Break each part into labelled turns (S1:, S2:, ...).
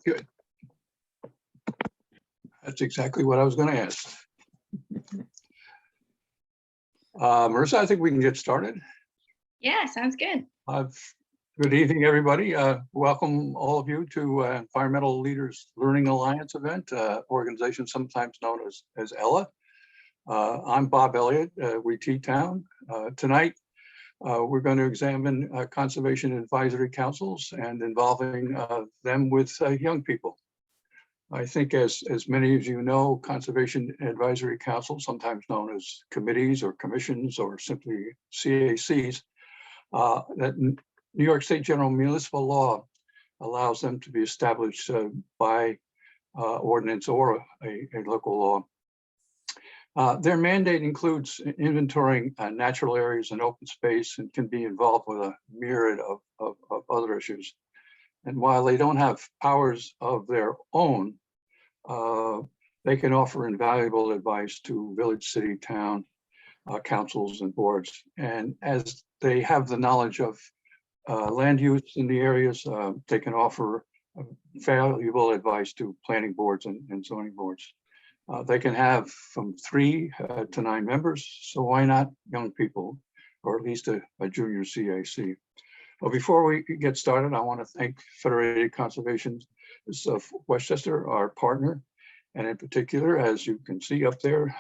S1: Good. That's exactly what I was going to ask. Marisa, I think we can get started.
S2: Yeah, sounds good.
S1: Good evening, everybody. Welcome all of you to Environmental Leaders Learning Alliance event, organization sometimes known as ELLA. I'm Bob Elliot, we Teatown. Tonight, we're going to examine conservation advisory councils and involving them with young people. I think as many of you know, conservation advisory councils, sometimes known as committees or commissions or simply CACs, that New York State General Municipal Law allows them to be established by ordinance or a local law. Their mandate includes inventorying natural areas and open space and can be involved with a myriad of other issues. And while they don't have powers of their own, they can offer invaluable advice to village, city, town councils and boards. And as they have the knowledge of land use in the areas, they can offer valuable advice to planning boards and zoning boards. They can have from 3 to 9 members, so why not young people, or at least a junior CAC. Well, before we get started, I want to thank Federated Conservation of Westchester, our partner, and in particular, as you can see up there,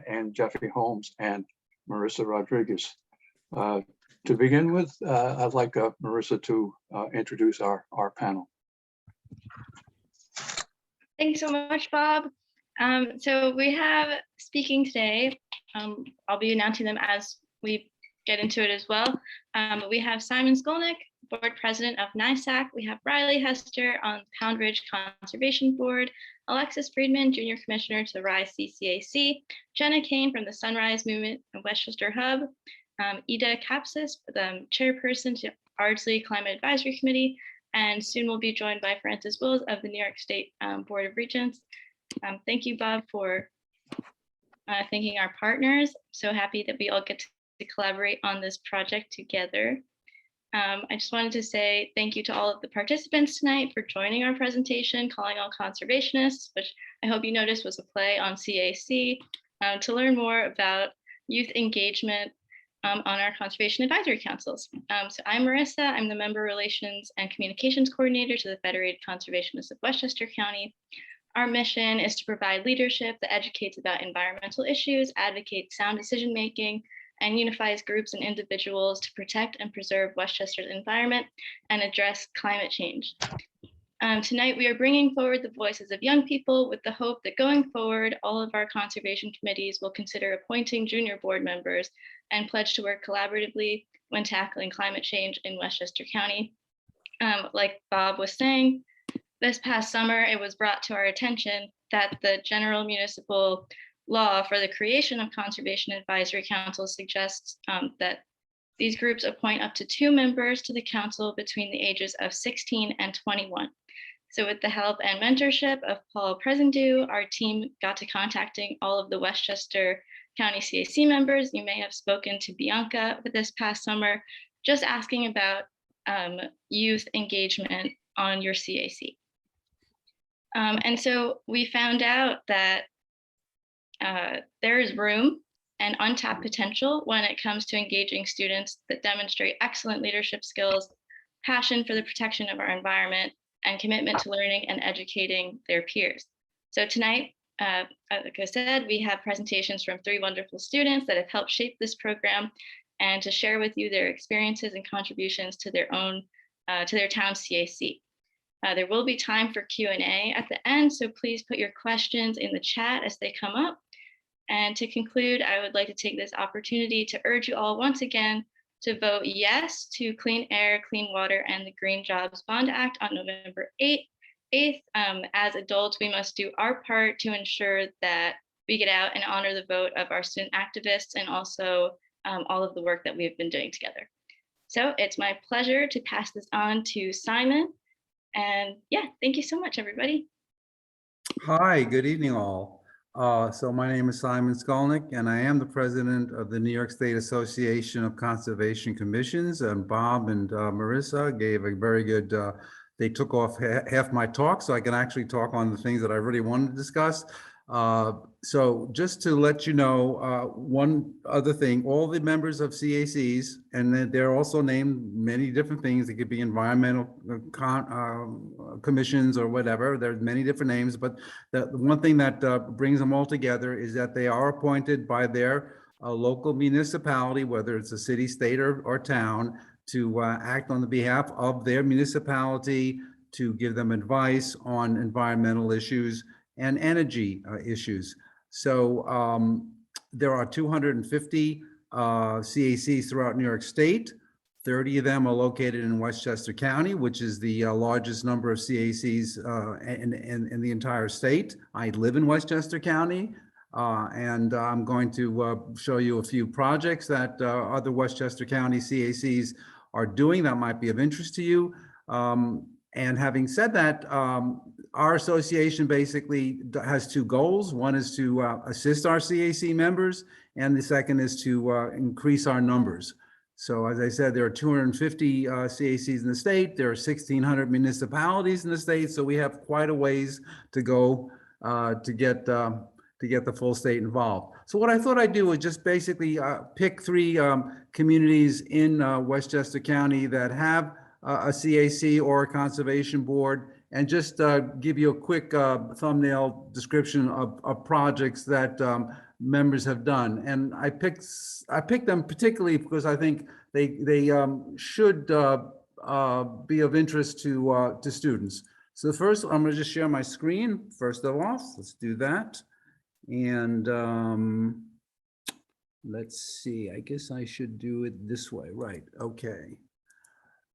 S1: and Jeffrey Holmes and Marisa Rodriguez. To begin with, I'd like Marisa to introduce our panel.
S2: Thanks so much, Bob. So we have speaking today, I'll be announcing them as we get into it as well. But we have Simon Skolnik, Board President of NYSACC. We have Riley Hester on Pound Ridge Conservation Board, Alexis Friedman, Junior Commissioner to Rise CCAC, Jenna Cain from the Sunrise Movement and Westchester Hub, Ida Kapsis, the Chairperson to Ardsley Climate Advisory Committee, and soon we'll be joined by Francis Wills of the New York State Board of Regents. Thank you, Bob, for thanking our partners. So happy that we all get to collaborate on this project together. I just wanted to say thank you to all of the participants tonight for joining our presentation, Calling All Conservationists, which I hope you noticed was a play on CAC, to learn more about youth engagement on our conservation advisory councils. So I'm Marisa, I'm the Member Relations and Communications Coordinator to the Federated Conservationists of Westchester County. Our mission is to provide leadership that educates about environmental issues, advocates sound decision-making, and unifies groups and individuals to protect and preserve Westchester's environment and address climate change. Tonight, we are bringing forward the voices of young people with the hope that going forward, all of our conservation committees will consider appointing junior board members and pledge to work collaboratively when tackling climate change in Westchester County. Like Bob was saying, this past summer, it was brought to our attention that the general municipal law for the creation of conservation advisory councils suggests that these groups appoint up to 2 members to the council between the ages of 16 and 21. So with the help and mentorship of Paul Presendu, our team got to contacting all of the Westchester County CAC members. You may have spoken to Bianca this past summer, just asking about youth engagement on your CAC. And so we found out that there is room and untapped potential when it comes to engaging students that demonstrate excellent leadership skills, passion for the protection of our environment, and commitment to learning and educating their peers. So tonight, like I said, we have presentations from 3 wonderful students that have helped shape this program and to share with you their experiences and contributions to their own, to their town CAC. There will be time for Q&A at the end, so please put your questions in the chat as they come up. And to conclude, I would like to take this opportunity to urge you all once again to vote yes to Clean Air, Clean Water, and the Green Jobs Bond Act on November 8th. As adults, we must do our part to ensure that we get out and honor the vote of our student activists and also all of the work that we've been doing together. So it's my pleasure to pass this on to Simon. And yeah, thank you so much, everybody.
S3: Hi, good evening all. So my name is Simon Skolnik, and I am the president of the New York State Association of Conservation Commissions. And Bob and Marisa gave a very good they took off half my talk, so I can actually talk on the things that I really wanted to discuss. So just to let you know, one other thing, all the members of CACs, and then they're also named many different things. It could be environmental commissions or whatever. There's many different names, but the one thing that brings them all together is that they are appointed by their local municipality, whether it's a city, state, or town, to act on the behalf of their municipality, to give them advice on environmental issues and energy issues. So there are 250 CACs throughout New York State. 30 of them are located in Westchester County, which is the largest number of CACs in the entire state. I live in Westchester County, and I'm going to show you a few projects that other Westchester County CACs are doing that might be of interest to you. And having said that, our association basically has two goals. One is to assist our CAC members, and the second is to increase our numbers. So as I said, there are 250 CACs in the state. There are 1,600 municipalities in the state. So we have quite a ways to go to get the full state involved. So what I thought I'd do was just basically pick three communities in Westchester County that have a CAC or a conservation board, and just give you a quick thumbnail description of projects that members have done. And I picked them particularly because I think they should be of interest to students. So first, I'm going to just share my screen. First of all, let's do that. And let's see, I guess I should do it this way, right? Okay.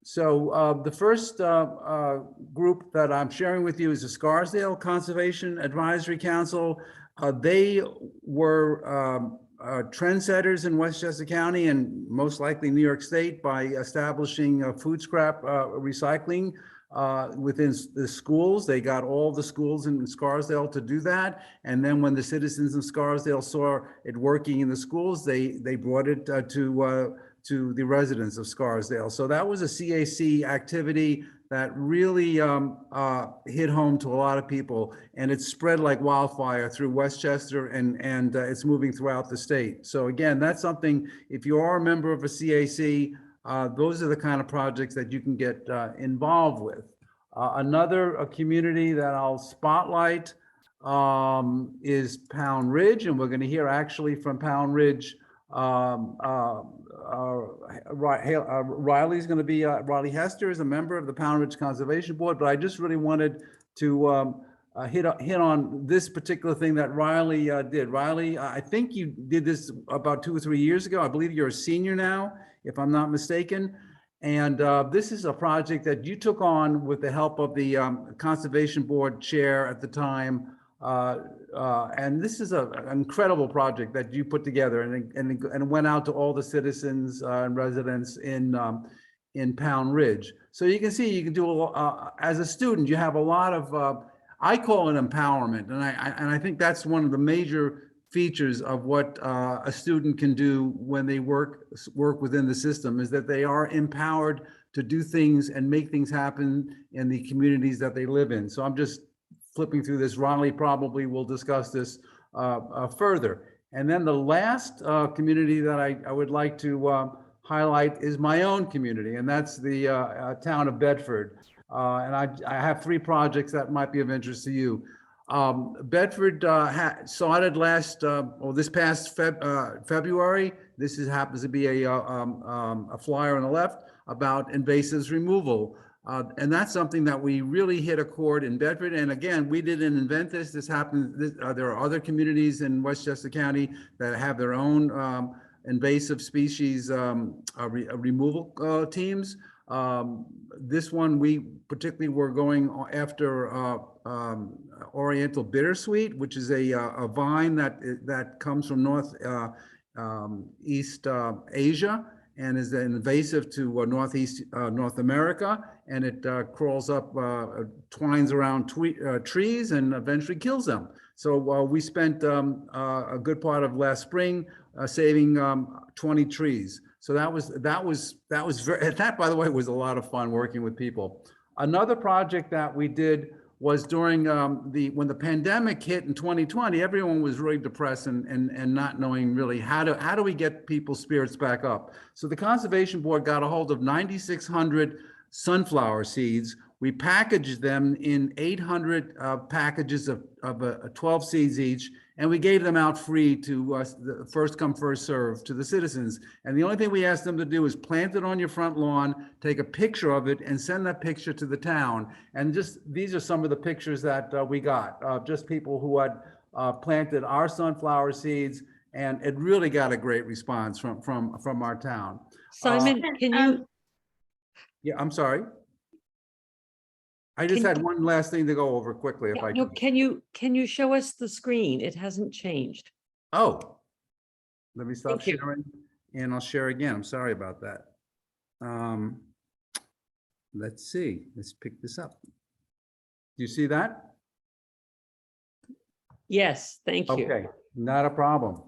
S3: So the first group that I'm sharing with you is the Scarsdale Conservation Advisory Council. They were trendsetters in Westchester County and most likely New York State by establishing food scrap recycling within the schools. They got all the schools in Scarsdale to do that. And then when the citizens of Scarsdale saw it working in the schools, they brought it to the residents of Scarsdale. So that was a CAC activity that really hit home to a lot of people, and it spread like wildfire through Westchester, and it's moving throughout the state. So again, that's something, if you are a member of a CAC, those are the kind of projects that you can get involved with. Another community that I'll spotlight is Pound Ridge, and we're going to hear actually from Pound Ridge. Riley's going to be Riley Hester is a member of the Pound Ridge Conservation Board, but I just really wanted to hit on this particular thing that Riley did. Riley, I think you did this about 2 or 3 years ago. I believe you're a senior now, if I'm not mistaken. And this is a project that you took on with the help of the Conservation Board chair at the time. And this is an incredible project that you put together, and went out to all the citizens and residents in Pound Ridge. So you can see, you can do as a student, you have a lot of I call it empowerment, and I think that's one of the major features of what a student can do when they work within the system, is that they are empowered to do things and make things happen in the communities that they live in. So I'm just flipping through this. Riley probably will discuss this further. And then the last community that I would like to highlight is my own community, and that's the town of Bedford. And I have 3 projects that might be of interest to you. Bedford started this past February. This happens to be a flyer on the left about invasives removal. And that's something that we really hit a chord in Bedford. And again, we didn't invent this. This happened. There are other communities in Westchester County that have their own invasive species removal teams. This one, we particularly were going after Oriental bittersweet, which is a vine that comes from Northeast Asia, and is invasive to Northeast North America, and it crawls up, twines around trees, and eventually kills them. So we spent a good part of last spring saving 20 trees. So that, by the way, was a lot of fun working with people. Another project that we did was during when the pandemic hit in 2020, everyone was really depressed and not knowing really how do we get people's spirits back up. So the Conservation Board got a hold of 9,600 sunflower seeds. We packaged them in 800 packages of 12 seeds each, and we gave them out free to the first come, first serve to the citizens. And the only thing we asked them to do is plant it on your front lawn, take a picture of it, and send that picture to the town. And just these are some of the pictures that we got, just people who had planted our sunflower seeds, and it really got a great response from our town.
S4: Simon, can you?
S3: Yeah, I'm sorry. I just had one last thing to go over quickly if I
S4: No,
S3: can.
S4: can you show us the screen? It hasn't changed.
S3: Oh, let me stop
S4: Thank you.
S3: sharing and I'll share again. I'm sorry about that. Let's see, let's pick this up. Do you see that?
S4: Yes, thank you.
S3: Okay, not a problem.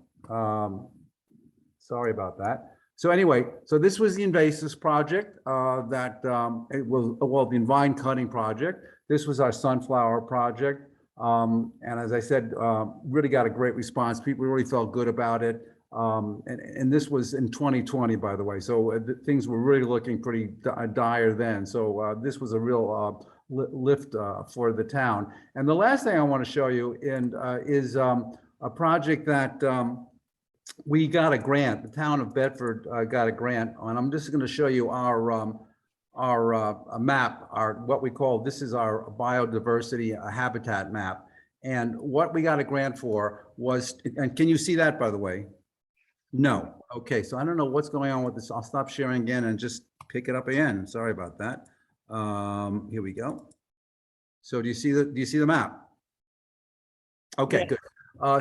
S3: Sorry about that. So anyway, so this was the invasives project it was, well, the vine cutting project. This was our sunflower project. And as I said, really got a great response. People really felt good about it. And this was in 2020, by the way. So things were really looking pretty dire then. So this was a real lift for the town. And the last thing I want to show you is a project that we got a grant. The town of Bedford got a grant, and I'm just going to show you our map, what we call, this is our biodiversity habitat map. And what we got a grant for was, and can you see that, by the way? No. Okay, so I don't know what's going on with this. I'll stop sharing again and just pick it up again. Sorry about that. Here we go. So do you see the map? Okay,
S4: Yeah.
S3: good.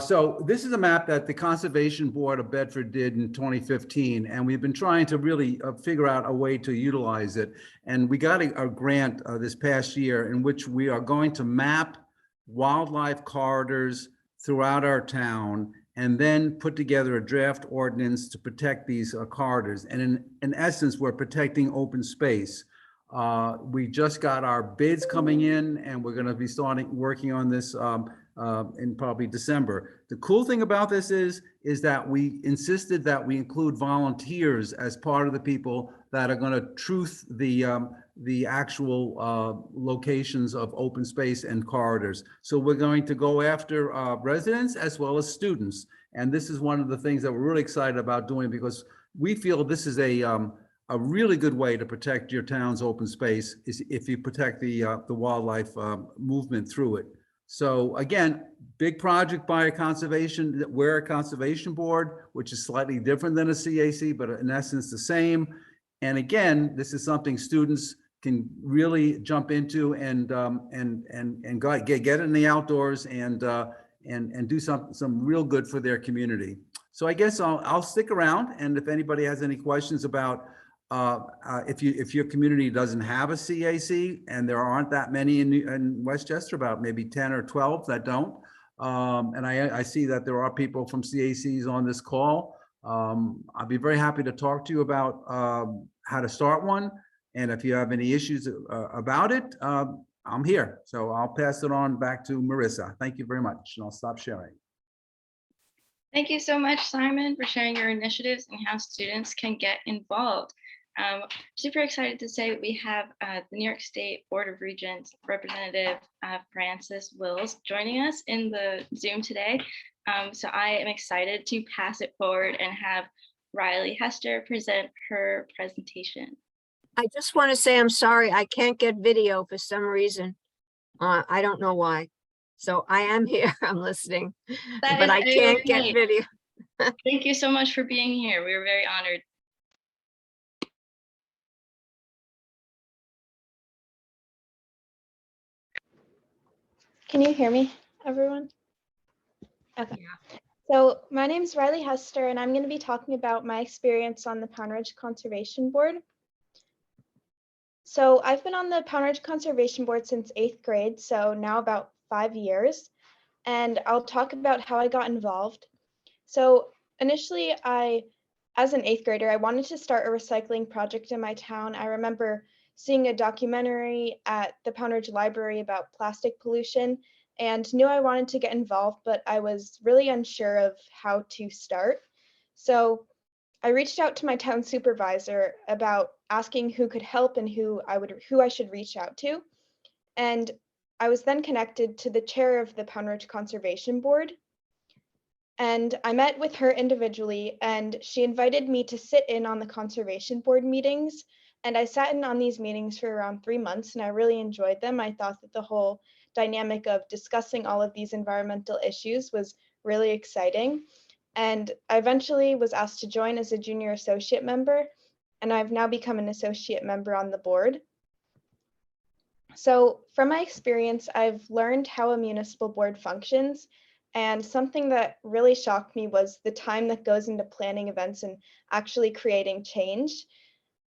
S3: So this is a map that the Conservation Board of Bedford did in 2015, and we've been trying to really figure out a way to utilize it. And we got a grant this past year in which we are going to map wildlife corridors throughout our town and then put together a draft ordinance to protect these corridors. And in essence, we're protecting open space. We just got our bids coming in, and we're going to be working on this in probably December. The cool thing about this is that we insisted that we include volunteers as part of the people that are going to truth the actual locations of open space and corridors. So we're going to go after residents as well as students. And this is one of the things that we're really excited about doing, because we feel this is a really good way to protect your town's open space is if you protect the wildlife movement through it. So again, big project by a conservation, we're a conservation board, which is slightly different than a CAC, but in essence the same. And again, this is something students can really jump into and get it in the outdoors and do some real good for their community. So I guess I'll stick around, and if anybody has any questions about if your community doesn't have a CAC, and there aren't that many in Westchester, about maybe 10 or 12 that don't, and I see that there are people from CACs on this call, I'd be very happy to talk to you about how to start one, and if you have any issues about it, I'm here. So I'll pass it on back to Marisa. Thank you very much, and I'll stop sharing.
S2: Thank you so much, Simon, for sharing your initiatives and how students can get involved. Super excited to say we have the New York State Board of Regents Representative Francis Wills joining us in the Zoom today. So I am excited to pass it forward and have Riley Hester present her presentation.
S5: I just want to say I'm sorry, I can't get video for some reason. I don't know why. So I am here, I'm listening, but I can't get video.
S2: Thank you so much for being here. We were very honored.
S6: Can you hear me, everyone? Okay. Yeah. So my name is Riley Hester, and I'm going to be talking about my experience on the Pound Ridge Conservation Board. So I've been on the Pound Ridge Conservation Board since 8th grade, so now about 5 years. And I'll talk about how I got involved. So initially, as an 8th grader, I wanted to start a recycling project in my town. I remember seeing a documentary at the Pound Ridge Library about plastic pollution and knew I wanted to get involved, but I was really unsure of how to start. So I reached out to my town supervisor about asking who could help and who I should reach out to. And I was then connected to the chair of the Pound Ridge Conservation Board. And I met with her individually, and she invited me to sit in on the Conservation Board meetings. And I sat in on these meetings for around 3 months, and I really enjoyed them. I thought that the whole dynamic of discussing all of these environmental issues was really exciting. And I eventually was asked to join as a junior associate member, and I've now become an associate member on the board. So from my experience, I've learned how a municipal board functions, and something that really shocked me was the time that goes into planning events and actually creating change.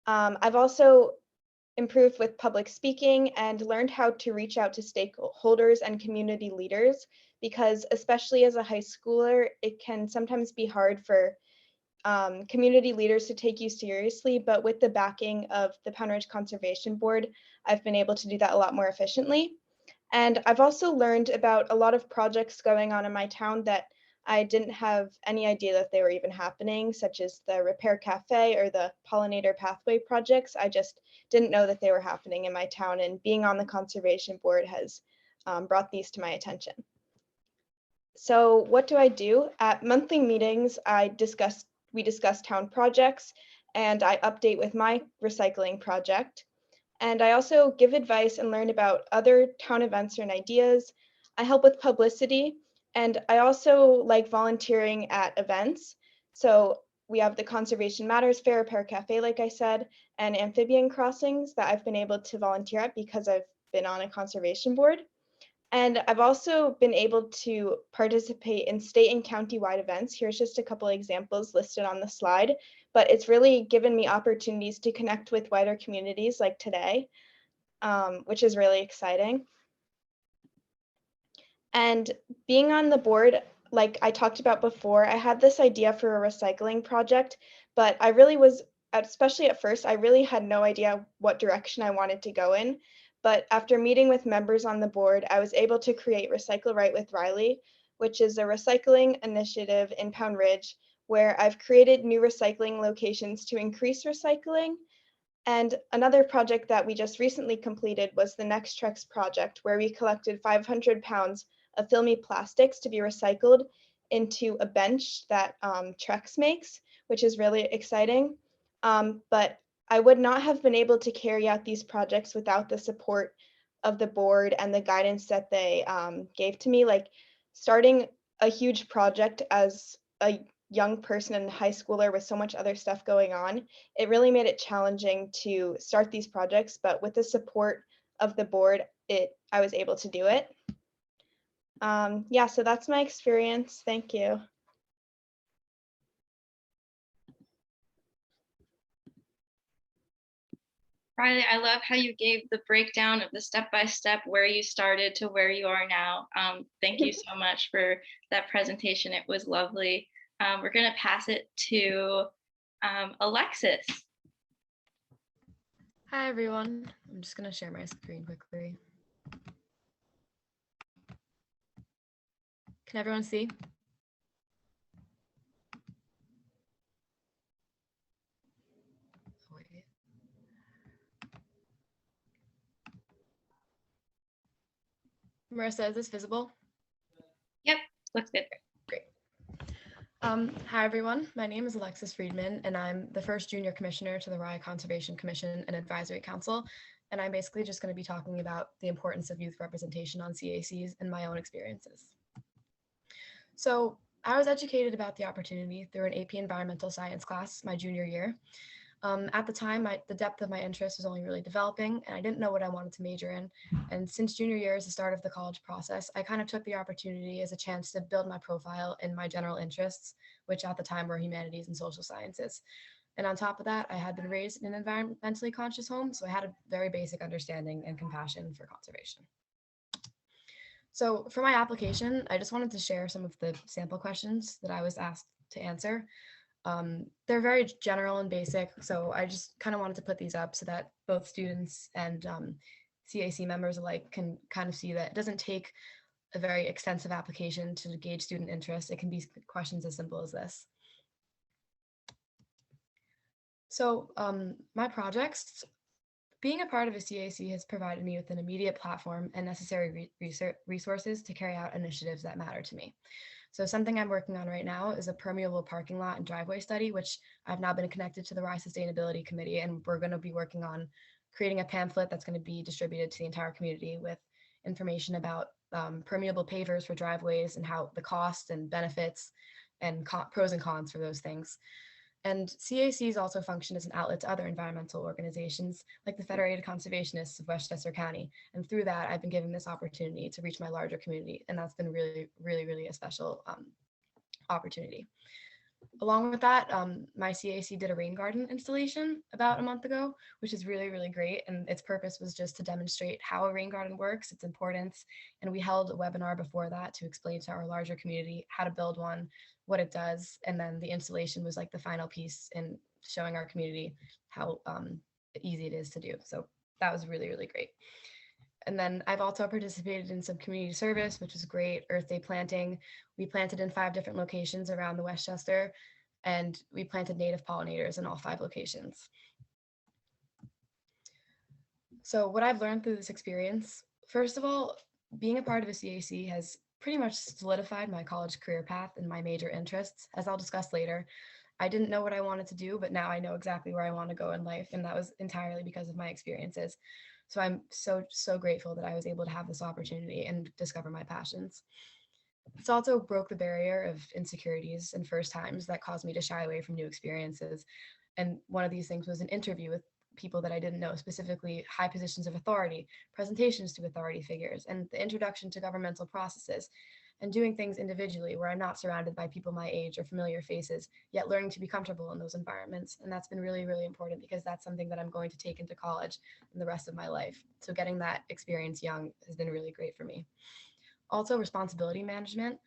S6: I've also improved with public speaking and learned how to reach out to stakeholders and community leaders, because especially as a high schooler, it can sometimes be hard for community leaders to take you seriously, but with the backing of the Pound Ridge Conservation Board, I've been able to do that a lot more efficiently. And I've also learned about a lot of projects going on in my town that I didn't have any idea that they were even happening, such as the Repair Cafe or the Pollinator Pathway projects. I just didn't know that they were happening in my town, and being on the Conservation Board has brought these to my attention. So what do I do? At monthly meetings, we discuss town projects, and I update with my recycling project. And I also give advice and learn about other town events and ideas. I help with publicity, and I also like volunteering at events. So we have the Conservation Matters Fair, Repair Cafe, like I said, and amphibian crossings that I've been able to volunteer at because I've been on a conservation board. And I've also been able to participate in state and county-wide events. Here's just a couple examples listed on the slide, but it's really given me opportunities to connect with wider communities like today, which is really exciting. And being on the board, like I talked about before, I had this idea for a recycling project, but I really was, especially at first, I really had no idea what direction I wanted to go in. But after meeting with members on the board, I was able to create Recycle Right with Riley, which is a recycling initiative in Pound Ridge, where I've created new recycling locations to increase recycling. And another project that we just recently completed was the Next Trex project, where we collected 500 pounds of filmy plastics to be recycled into a bench that Trex makes, which is really exciting. But I would not have been able to carry out these projects without the support of the board and the guidance that they gave to me. Like starting a huge project as a young person and high schooler with so much other stuff going on, it really made it challenging to start these projects, but with the support of the board, I was able to do it. Yeah, so that's my experience. Thank you.
S2: Riley, I love how you gave the breakdown of the step-by-step where you started to where you are now. Thank you so much for that presentation. It was lovely. We're going to pass it to Alexis.
S7: Hi, everyone. I'm just going to share my screen quickly. Can everyone see? Wait. Marisa, is this visible?
S2: Yep, looks good.
S7: Great. Hi, everyone. My name is Alexis Friedman, and I'm the first junior commissioner to the Rye Conservation Commission and Advisory Council. And I'm basically just going to be talking about the importance of youth representation on CACs and my own experiences. So I was educated about the opportunity through an AP Environmental Science class my junior year. At the time, the depth of my interest was only really developing, and I didn't know what I wanted to major in. And since junior year is the start of the college process, I kind of took the opportunity as a chance to build my profile in my general interests, which at the time were humanities and social sciences. And on top of that, I had been raised in an environmentally conscious home, so I had a very basic understanding and compassion for conservation. So for my application, I just wanted to share some of the sample questions that I was asked to answer. They're very general and basic, so I just kind of wanted to put these up so that both students and CAC members alike can kind of see that it doesn't take a very extensive application to gauge student interest. It can be questions as simple as this. So my projects, being a part of a CAC has provided me with an immediate platform and necessary resources to carry out initiatives that matter to me. So something I'm working on right now is a permeable parking lot and driveway study, which I've now been connected to the Rye Sustainability Committee, and we're going to be working on creating a pamphlet that's going to be distributed to the entire community with information about permeable pavers for driveways and how the cost and benefits and pros and cons for those things. And CACs also function as an outlet to other environmental organizations like the Federated Conservationists of Westchester County. And through that, I've been given this opportunity to reach my larger community. And that's been really, really, really a special opportunity. Along with that, my CAC did a rain garden installation about a month ago, which is really, really great. And its purpose was just to demonstrate how a rain garden works, its importance. And we held a webinar before that to explain to our larger community how to build one, what it does. And then the installation was like the final piece in showing our community how easy it is to do. So that was really, really great. And then I've also participated in some community service, which was great. Earth Day planting. We planted in 5 different locations around the Westchester, and we planted native pollinators in all 5 locations. So what I've learned through this experience, first of all, being a part of a CAC has pretty much solidified my college career path and my major interests, as I'll discuss later. I didn't know what I wanted to do, but now I know exactly where I want to go in life, and that was entirely because of my experiences. So I'm so grateful that I was able to have this opportunity and discover my passions. It's also broke the barrier of insecurities and first times that caused me to shy away from new experiences. And one of these things was an interview with people that I didn't know, specifically high positions of authority, presentations to authority figures, and the introduction to governmental processes, and doing things individually where I'm not surrounded by people my age or familiar faces, yet learning to be comfortable in those environments. And that's been really, really important because that's something that I'm going to take into college and the rest of my life. So getting that experience young has been really great for me. Also, responsibility management.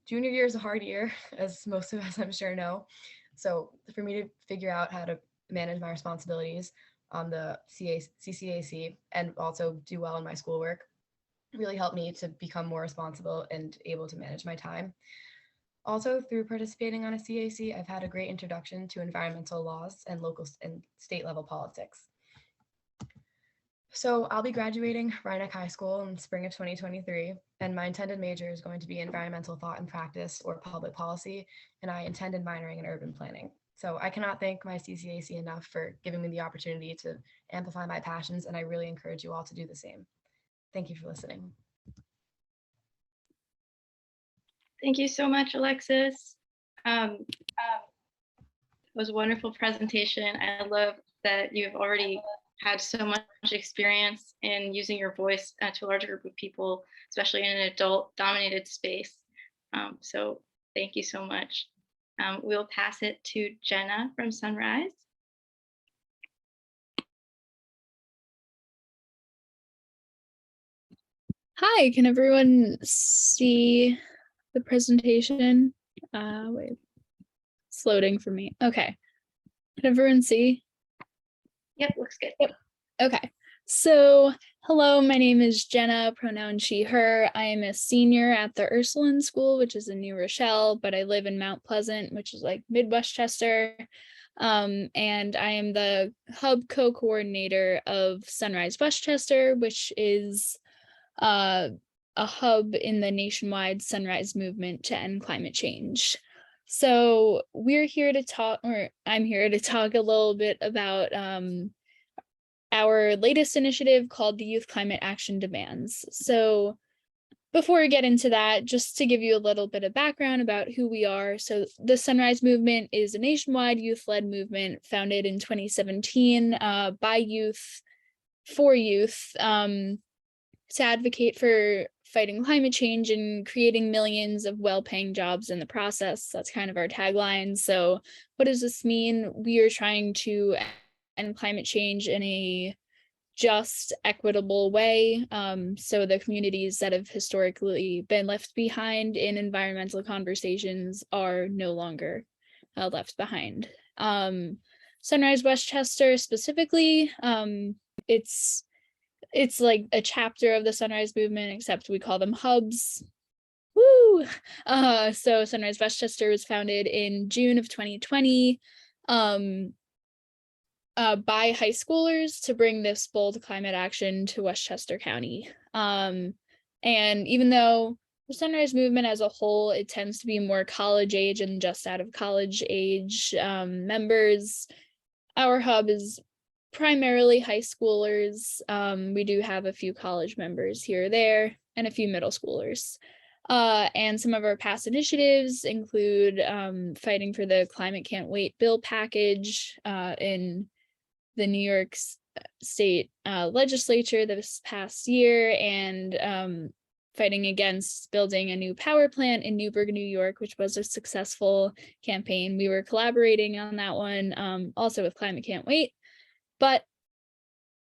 S7: Junior year is a hard year, as most of us I'm sure know. So for me to figure out how to manage my responsibilities on the CCAC and also do well in my schoolwork really helped me to become more responsible and able to manage my time. Also, through participating on a CAC, I've had a great introduction to environmental laws and local and state level politics. So I'll be graduating Rhinebeck High School in spring of 2023, and my intended major is going to be environmental thought and practice or public policy, and I intended minoring in urban planning. So I cannot thank my CCAC enough for giving me the opportunity to amplify my passions, and I really encourage you all to do the same. Thank you for listening.
S2: Thank you so much, Alexis. It was a wonderful presentation. I love that you've already had so much experience in using your voice to a larger group of people, especially in an adult-dominated space. So thank you so much. We'll pass it to Jenna from Sunrise.
S8: Hi, can everyone see the presentation? Wait, it's loading for me. Okay, can everyone see?
S2: Yep, looks good.
S8: Yep. Okay, so hello, my name is Jenna, pronoun she, her. I am a senior at the Ursuline School, which is in New Rochelle, but I live in Mount Pleasant, which is like mid-Westchester. And I am the hub co-coordinator of Sunrise Westchester, which is a hub in the nationwide Sunrise movement to end climate change. So we're here to talk, or I'm here to talk a little bit about our latest initiative called the Youth Climate Action Demands. So before we get into that, just to give you a little bit of background about who we are. So the Sunrise Movement is a nationwide youth-led movement founded in 2017 by youth, for youth, to advocate for fighting climate change and creating millions of well-paying jobs in the process. That's kind of our tagline. So what does this mean? We are trying to end climate change in a just, equitable way. So the communities that have historically been left behind in environmental conversations are no longer. left behind. Sunrise Westchester specifically, it's like a chapter of the Sunrise movement, except we call them hubs. Woo! So Sunrise Westchester was founded in June of 2020 by high schoolers to bring this bold climate action to Westchester County. And even though the Sunrise movement as a whole, it tends to be more college age and just out of college age members, our hub is primarily high schoolers. We do have a few college members here or there and a few middle schoolers. And some of our past initiatives include fighting for the Climate Can't Wait bill package in the New York State legislature this past year, and fighting against building a new power plant in Newburgh, New York, which was a successful campaign. We were collaborating on that one, also with Climate Can't Wait. But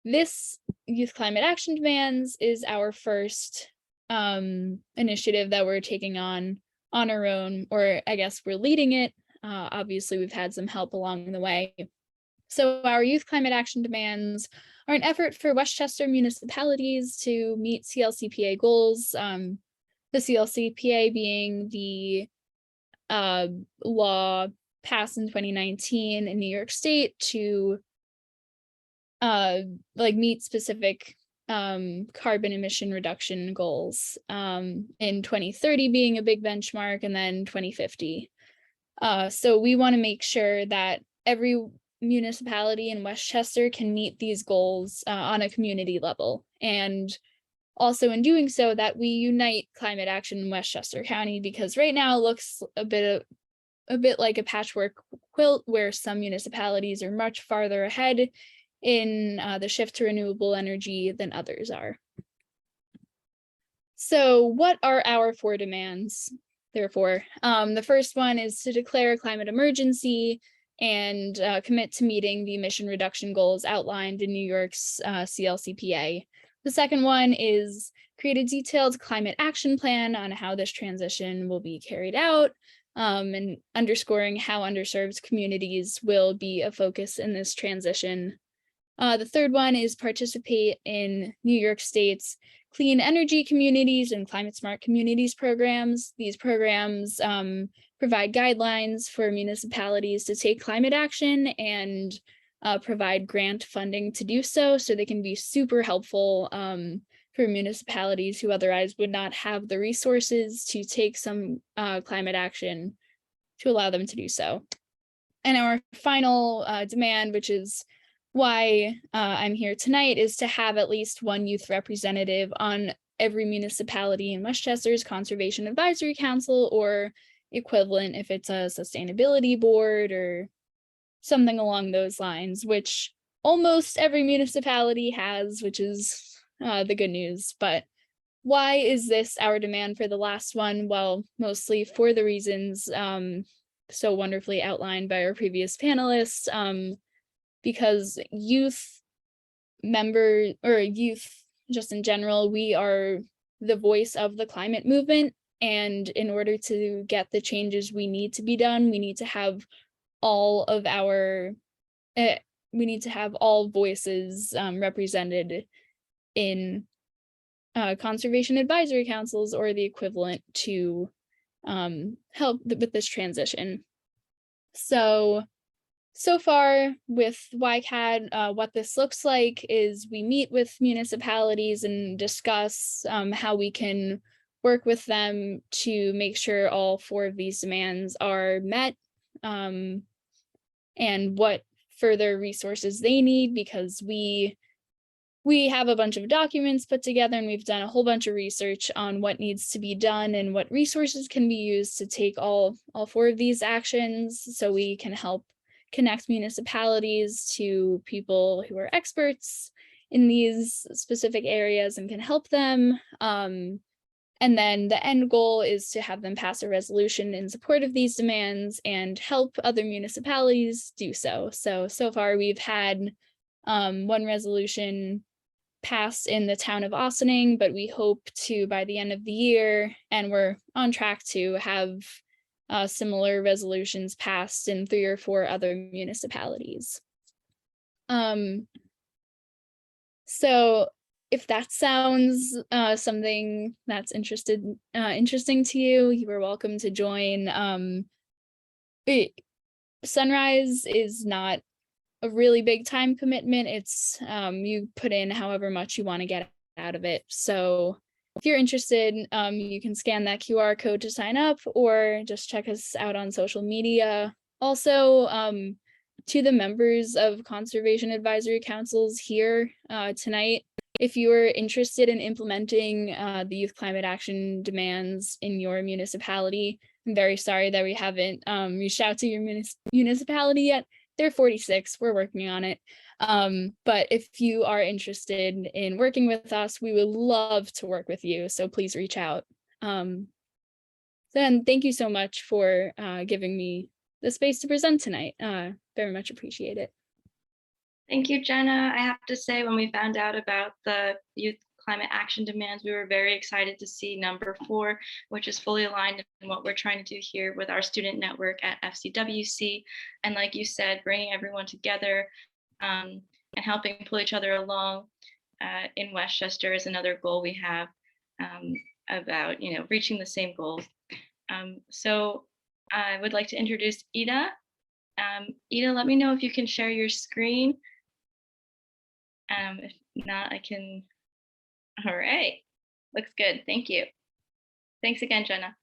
S8: this Youth Climate Action Demands is our first initiative that we're taking on our own, or I guess we're leading it. Obviously, we've had some help along the way. So our Youth Climate Action Demands are an effort for Westchester municipalities to meet CLCPA goals. The CLCPA being the law passed in 2019 in New York State to meet specific carbon emission reduction goals, in 2030 being a big benchmark, and then 2050. So we want to make sure that every municipality in Westchester can meet these goals on a community level, and also in doing so that we unite climate action in Westchester County, because right now it looks a bit like a patchwork quilt, where some municipalities are much farther ahead in the shift to renewable energy than others are. So what are our 4 demands? Therefore, the first one is to declare a climate emergency and commit to meeting the emission reduction goals outlined in New York's CLCPA. The second one is create a detailed climate action plan on how this transition will be carried out, and underscoring how underserved communities will be a focus in this transition. The third one is participate in New York State's clean energy communities and climate smart communities programs. These programs provide guidelines for municipalities to take climate action and provide grant funding to do so. So they can be super helpful for municipalities who otherwise would not have the resources to take some climate action, to allow them to do so. And our final demand, which is why I'm here tonight, is to have at least one youth representative on every municipality in Westchester's Conservation Advisory Council, or equivalent if it's a sustainability board or something along those lines, which almost every municipality has, which is the good news. But why is this our demand for the last one? Well, mostly for the reasons so wonderfully outlined by our previous panelists, because youth just in general, we are the voice of the climate movement. And in order to get the changes we need to be done, we need to have all of our, we need to have all voices represented in conservation advisory councils, or the equivalent, to help with this transition. So far with YCAD, what this looks like is we meet with municipalities and discuss how we can work with them to make sure all 4 of these demands are met, and what further resources they need, because we have a bunch of documents put together, and we've done a whole bunch of research on what needs to be done and what resources can be used to take all 4 of these actions, so we can help connect municipalities to people who are experts in these specific areas and can help them. And then the end goal is to have them pass a resolution in support of these demands and help other municipalities do so. So far we've had 1 resolution passed in the town of Ossining, but we hope to, by the end of the year, and we're on track to have similar resolutions passed in 3 or 4 other municipalities. So if that sounds something that's interesting to you, you are welcome to join. Sunrise is not a really big time commitment. It's you put in however much you want to get out of it. So if you're interested, you can scan that QR code to sign up, or just check us out on social media. Also, to the members of conservation advisory councils here tonight, if you are interested in implementing the youth climate action demands in your municipality, I'm very sorry that we haven't reached out to your municipality yet. They're 46, we're working on it. But if you are interested in working with us, we would love to work with you. So please reach out. Then thank you so much for giving me the space to present tonight. Very much appreciate it.
S2: Thank you, Jenna. I have to say, when we found out about the youth climate action demands, we were very excited to see number 4, which is fully aligned in what we're trying to do here with our student network at FCWC. And like you said, bringing everyone together and helping pull each other along in Westchester is another goal we have about, reaching the same goals. So I would like to introduce Ida. Ida, let me know if you can share your screen. If not, I can. All right, looks good. Thank you. Thanks again, Jenna.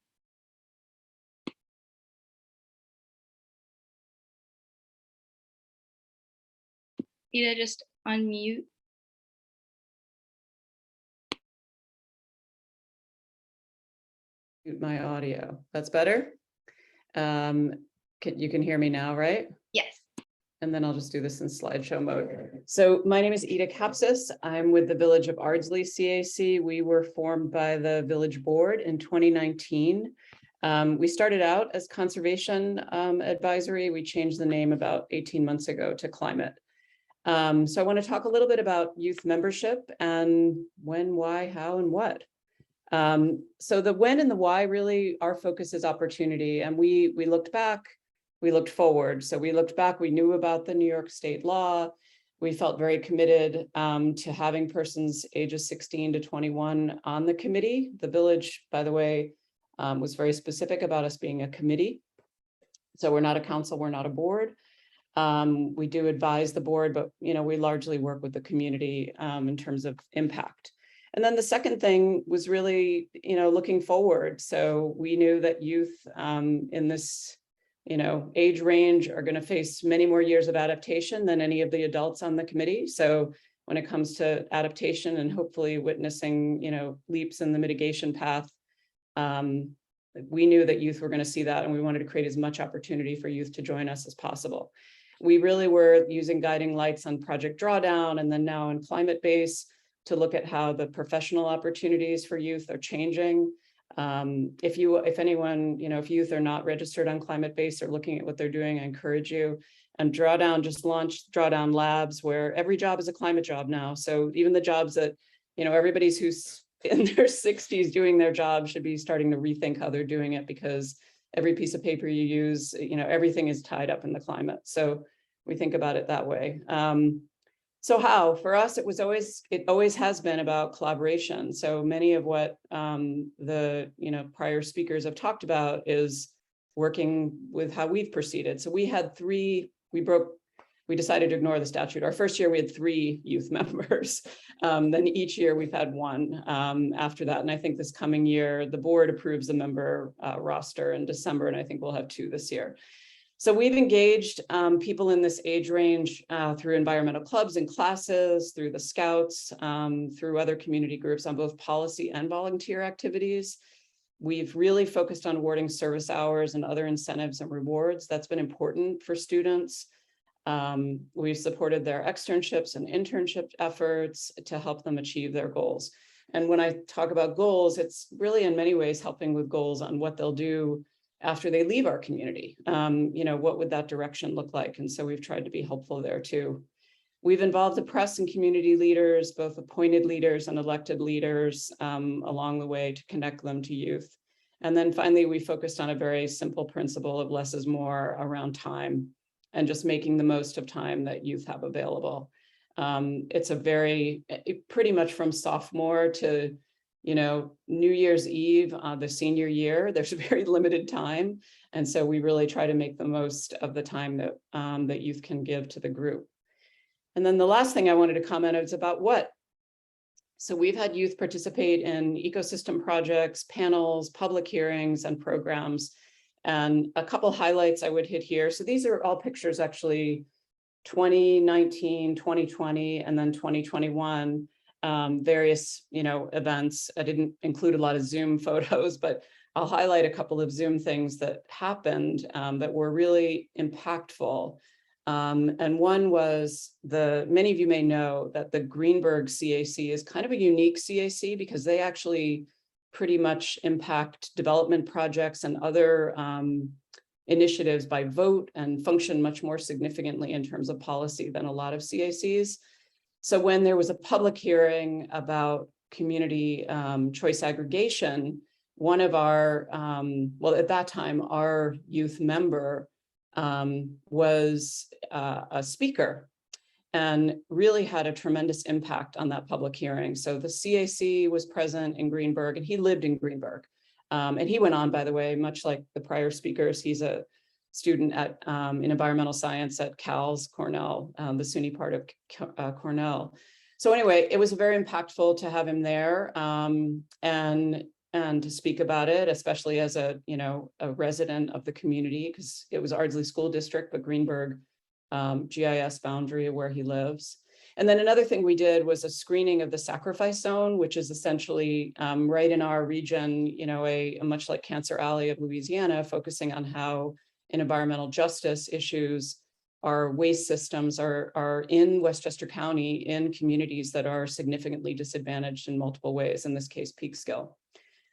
S2: Ida, just unmute.
S9: Mute my audio. That's better. You can hear me now, right?
S2: Yes.
S9: And then I'll just do this in slideshow mode. So my name is Kapsis. I'm with the Village of Ardsley CAC. We were formed by the village board in 2019. We started out as conservation advisory. We changed the name about 18 months ago to climate. So I want to talk a little bit about youth membership and when, why, how, and what. So the when and the why, really our focus is opportunity. And we looked back, we looked forward. So we looked back, we knew about the New York state law. We felt very committed to having persons ages 16 to 21 on the committee. The village, by the way, was very specific about us being a committee. So we're not a council, we're not a board. We do advise the board, but we largely work with the community in terms of impact. And then the second thing was really, looking forward. So we knew that youth in this, age range are going to face many more years of adaptation than any of the adults on the committee. So when it comes to adaptation and hopefully witnessing, leaps in the mitigation path, we knew that youth were going to see that, and we wanted to create as much opportunity for youth to join us as possible. We really were using guiding lights on Project Drawdown and then now on Climate Base to look at how the professional opportunities for youth are changing. If youth are not registered on Climate Base or looking at what they're doing, I encourage you. And Drawdown just launched Drawdown Labs, where every job is a climate job now. So even the jobs that, everybody's who's in their 60s doing their job should be starting to rethink how they're doing it, because every piece of paper you use, everything is tied up in the climate. So we think about it that way. So how? For us, it always has been about collaboration. So many of what the prior speakers have talked about is working with how we've proceeded. So we had we decided to ignore the statute. Our first year we had 3 youth members. Then each year we've had 1 after that. And I think this coming year, the board approves the member roster in December, and I think we'll have 2 this year. So we've engaged people in this age range through environmental clubs and classes, through the Scouts, through other community groups on both policy and volunteer activities. We've really focused on awarding service hours and other incentives and rewards. That's been important for students. We've supported their externships and internship efforts to help them achieve their goals. And when I talk about goals, it's really in many ways helping with goals on what they'll do after they leave our community. What would that direction look like? And so we've tried to be helpful there too. We've involved the press and community leaders, both appointed leaders and elected leaders along the way to connect them to youth. And then finally, we focused on a very simple principle of less is more around time and just making the most of time that youth have available. It's a pretty much from sophomore to, New Year's Eve, the senior year, there's a very limited time. And so we really try to make the most of the time that, that youth can give to the group. And then the last thing I wanted to comment is about what. So we've had youth participate in ecosystem projects, panels, public hearings, and programs. And a couple highlights I would hit here. So these are all pictures actually 2019, 2020, and then 2021, various, events. I didn't include a lot of Zoom photos, but I'll highlight a couple of Zoom things that happened that were really impactful. And one was many of you may know that the Greenberg CAC is kind of a unique CAC because they actually pretty much impact development projects and other initiatives by vote and function much more significantly in terms of policy than a lot of CACs. So when there was a public hearing about community choice aggregation, one of our, well, at that time, our youth member was a speaker and really had a tremendous impact on that public hearing. So the CAC was present in Greenberg and he lived in Greenberg. And he went on, by the way, much like the prior speakers, he's a student at in environmental science at Cornell, the SUNY part of Cornell. So anyway, it was very impactful to have him there and to speak about it, especially as a resident of the community, because it was Ardsley School District, but Greenberg GIS boundary of where he lives. And then another thing we did was a screening of the sacrifice zone, which is essentially right in our region, a much like Cancer Alley of Louisiana, focusing on how in environmental justice issues, our waste systems are in Westchester County in communities that are significantly disadvantaged in multiple ways, in this case, Peekskill.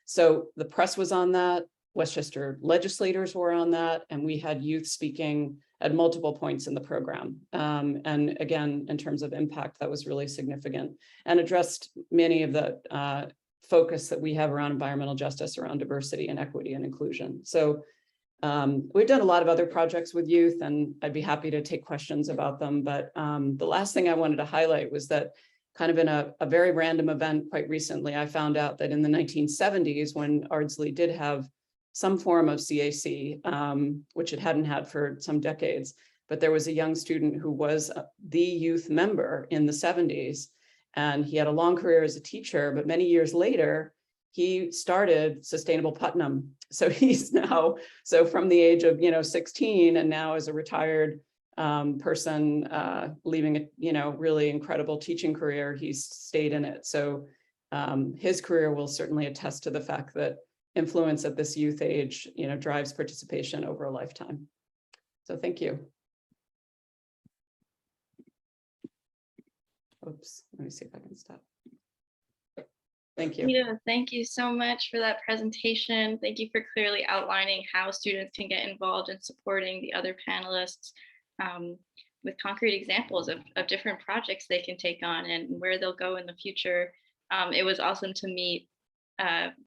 S9: So the press was on that, Westchester legislators were on that, and we had youth speaking at multiple points in the program. And again, in terms of impact, that was really significant and addressed many of the focus that we have around environmental justice, around diversity and equity and inclusion. So we've done a lot of other projects with youth and I'd be happy to take questions about them. But the last thing I wanted to highlight was that kind of in a very random event quite recently, I found out that in the 1970s, when Ardsley did have some form of CAC, which it hadn't had for some decades, but there was a young student who was the youth member in the 70s, and he had a long career as a teacher, but many years later, he started Sustainable Putnam. So he's now, so from the age of, 16 and now as a retired person leaving a, really incredible teaching career, he's stayed in it. So his career will certainly attest to the fact that influence at this youth age, drives participation over a lifetime. So thank you. Oops, let me see if I can stop. Thank you.
S2: Yeah, thank you so much for that presentation. Thank you for clearly outlining how students can get involved in supporting the other panelists with concrete examples of different projects they can take on and where they'll go in the future. It was awesome to meet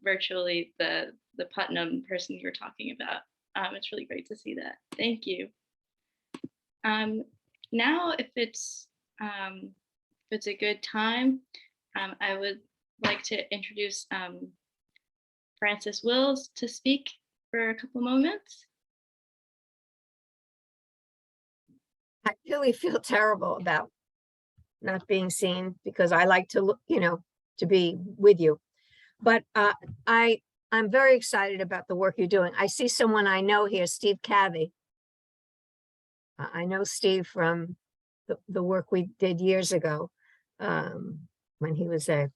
S2: virtually the Putnam person you were talking about. It's really great to see that. Thank you. Now, if it's a good time, I would like to introduce Francis Wills to speak for a couple moments.
S5: I really feel terrible about not being seen because I like to look, to be with you. But I'm very excited about the work you're doing. I see someone I know here, Steve Cavey. I know Steve from the work we did years ago when he was a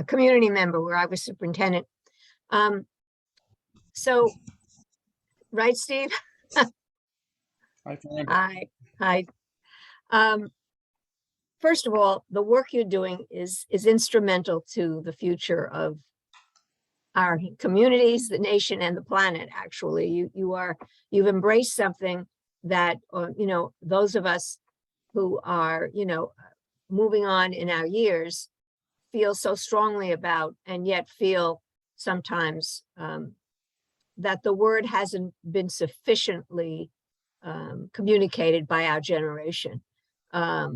S5: community member where I was superintendent. So, right, Steve? Hi. First of all, the work you're doing is instrumental to the future of our communities, the nation, and the planet. Actually, you've embraced something that those of us who are moving on in our years feel so strongly about, and yet feel sometimes that the word hasn't been sufficiently communicated by our generation. So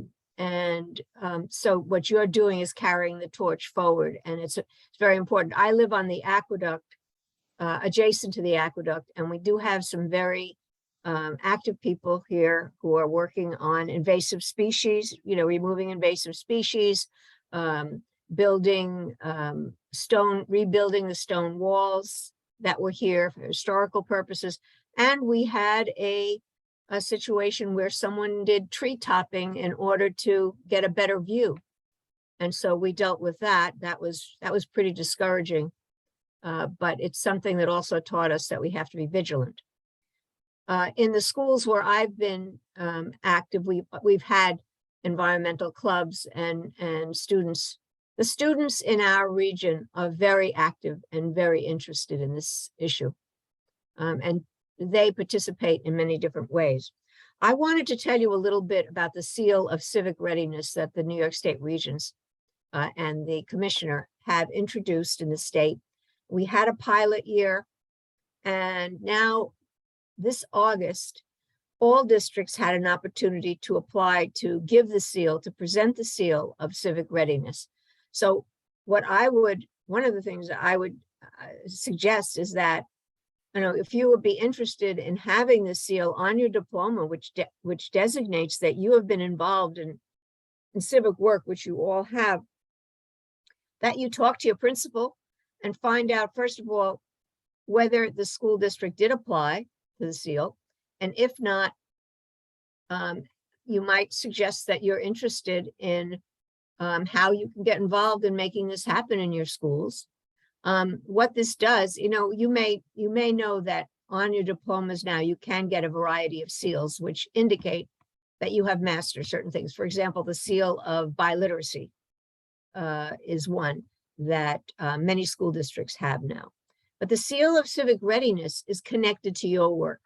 S5: what you're doing is carrying the torch forward, and it's very important. I live on the aqueduct, adjacent to the aqueduct, and we do have some very active people here who are working on invasive species, removing invasive species, building rebuilding the stone walls that were here for historical purposes. And we had a situation where someone did tree topping in order to get a better view. And so we dealt with that. That was pretty discouraging. But it's something that also taught us that we have to be vigilant. In the schools where I've been active, we've had environmental clubs and students. The students in our region are very active and very interested in this issue. And they participate in many different ways. I wanted to tell you a little bit about the seal of civic readiness that the New York State Regents and the commissioner have introduced in the state. We had a pilot year, and now this August, all districts had an opportunity to apply to give the seal, to present the seal of civic readiness. So one of the things that I would suggest is that, if you would be interested in having the seal on your diploma, which designates that you have been involved in civic work, which you all have, that you talk to your principal and find out, first of all, whether the school district did apply to the seal. And if not, you might suggest that you're interested in how you can get involved in making this happen in your schools. What this does, you may know that on your diplomas now, you can get a variety of seals, which indicate that you have mastered certain things. For example, the seal of biliteracy is one that many school districts have now. But the seal of civic readiness is connected to your work.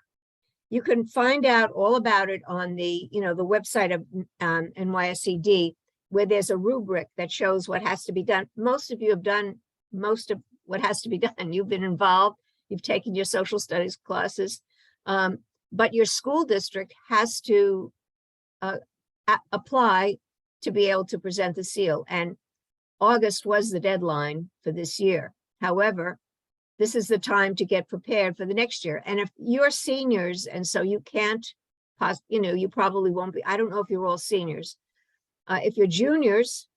S5: You can find out all about it on the website of NYSACC, where there's a rubric that shows what has to be done. Most of you have done most of what has to be done. You've been involved, you've taken your social studies classes, but your school district has to apply to be able to present the seal. And August was the deadline for this year. However, this is the time to get prepared for the next year. And if you're seniors, and so you can't, you probably won't be, I don't know if you're all seniors. If you're juniors,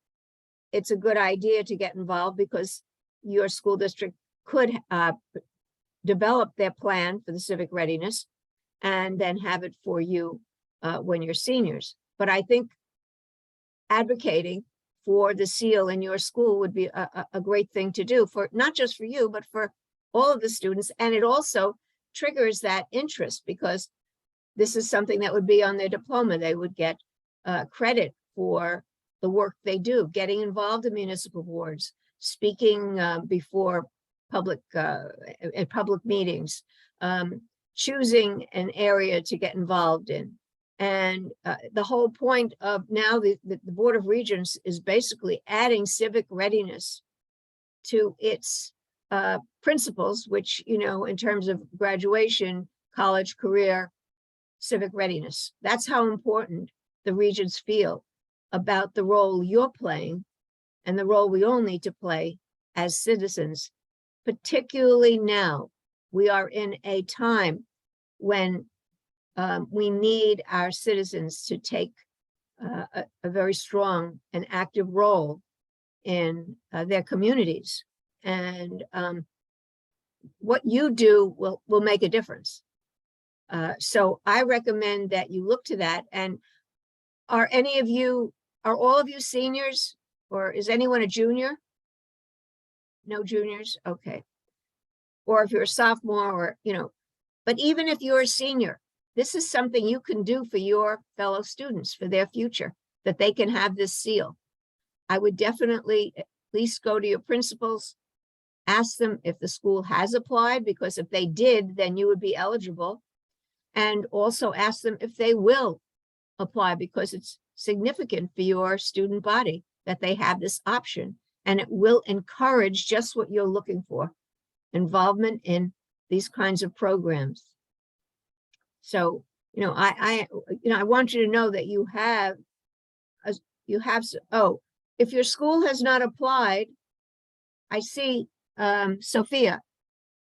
S5: it's a good idea to get involved because your school district could develop their plan for the civic readiness and then have it for you when you're seniors. But I think advocating for the seal in your school would be a great thing to do, for not just for you, but for all of the students. And it also triggers that interest because this is something that would be on their diploma. They would get credit for the work they do, getting involved in municipal boards, speaking before public at public meetings, choosing an area to get involved in. And the whole point of now the Board of Regents is basically adding civic readiness to its principles, which, in terms of graduation, college, career, civic readiness. That's how important the Regents feel about the role you're playing and the role we all need to play as citizens, particularly now. We are in a time when we need our citizens to take a very strong and active role in their communities. And what you do will make a difference. So I recommend that you look to that. And are all of you seniors, or is anyone a junior? No juniors? Okay. Or if you're a sophomore, or, but even if you're a senior, this is something you can do for your fellow students, for their future, that they can have this seal. I would definitely at least go to your principals, ask them if the school has applied, because if they did, then you would be eligible. And also ask them if they will apply, because it's significant for your student body that they have this option, and it will encourage just what you're looking for: involvement in these kinds of programs. So, I want you to know that oh, if your school has not applied, I see, Sophia,